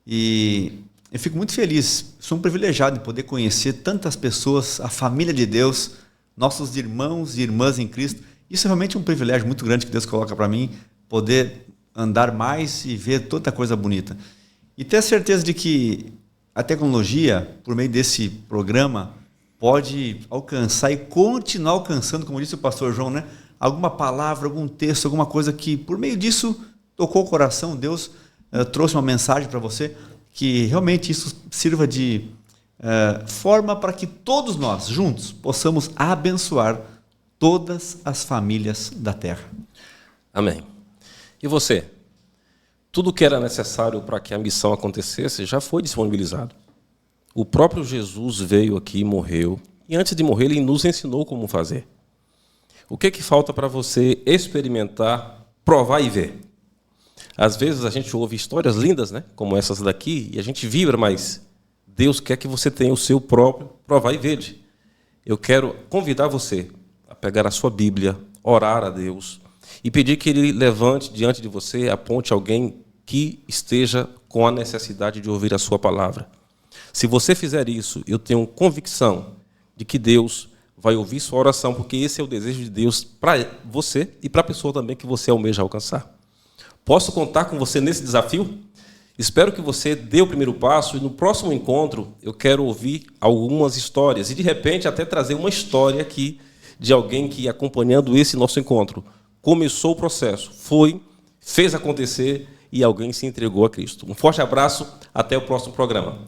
E eu fico muito feliz. Sou um privilegiado em poder conhecer tantas pessoas, a família de Deus, nossos irmãos e irmãs em Cristo. Isso é realmente um privilégio muito grande que Deus coloca para mim, poder andar mais e ver tanta coisa bonita. E ter a certeza de que a tecnologia, por meio desse programa, pode alcançar e continuar alcançando, como disse o pastor João, né? Alguma palavra, algum texto, alguma coisa que, por meio disso, tocou o coração. Deus trouxe uma mensagem para você, que realmente isso sirva de forma para que todos nós, juntos, possamos abençoar todas as famílias da terra. Amém. E você? Tudo que era necessário para que a missão acontecesse já foi disponibilizado. O próprio Jesus veio aqui e morreu, e antes de morrer ele nos ensinou como fazer. O que falta para você experimentar, provar e ver? Às vezes a gente ouve histórias lindas, né, como essas daqui, e a gente vibra, mas Deus quer que você tenha o seu próprio provar e ver. Eu quero convidar você a pegar a sua Bíblia, orar a Deus e pedir que Ele levante diante de você, aponte alguém que esteja com a necessidade de ouvir a sua palavra. Se você fizer isso, eu tenho convicção de que Deus vai ouvir sua oração, porque esse é o desejo de Deus para você e para a pessoa também que você almeja alcançar. Posso contar com você nesse desafio? Espero que você dê o primeiro passo e no próximo encontro eu quero ouvir algumas histórias e de repente até trazer uma história aqui de alguém que, acompanhando esse nosso encontro, começou o processo, fez acontecer e alguém se entregou a Cristo. Um forte abraço, até o próximo programa.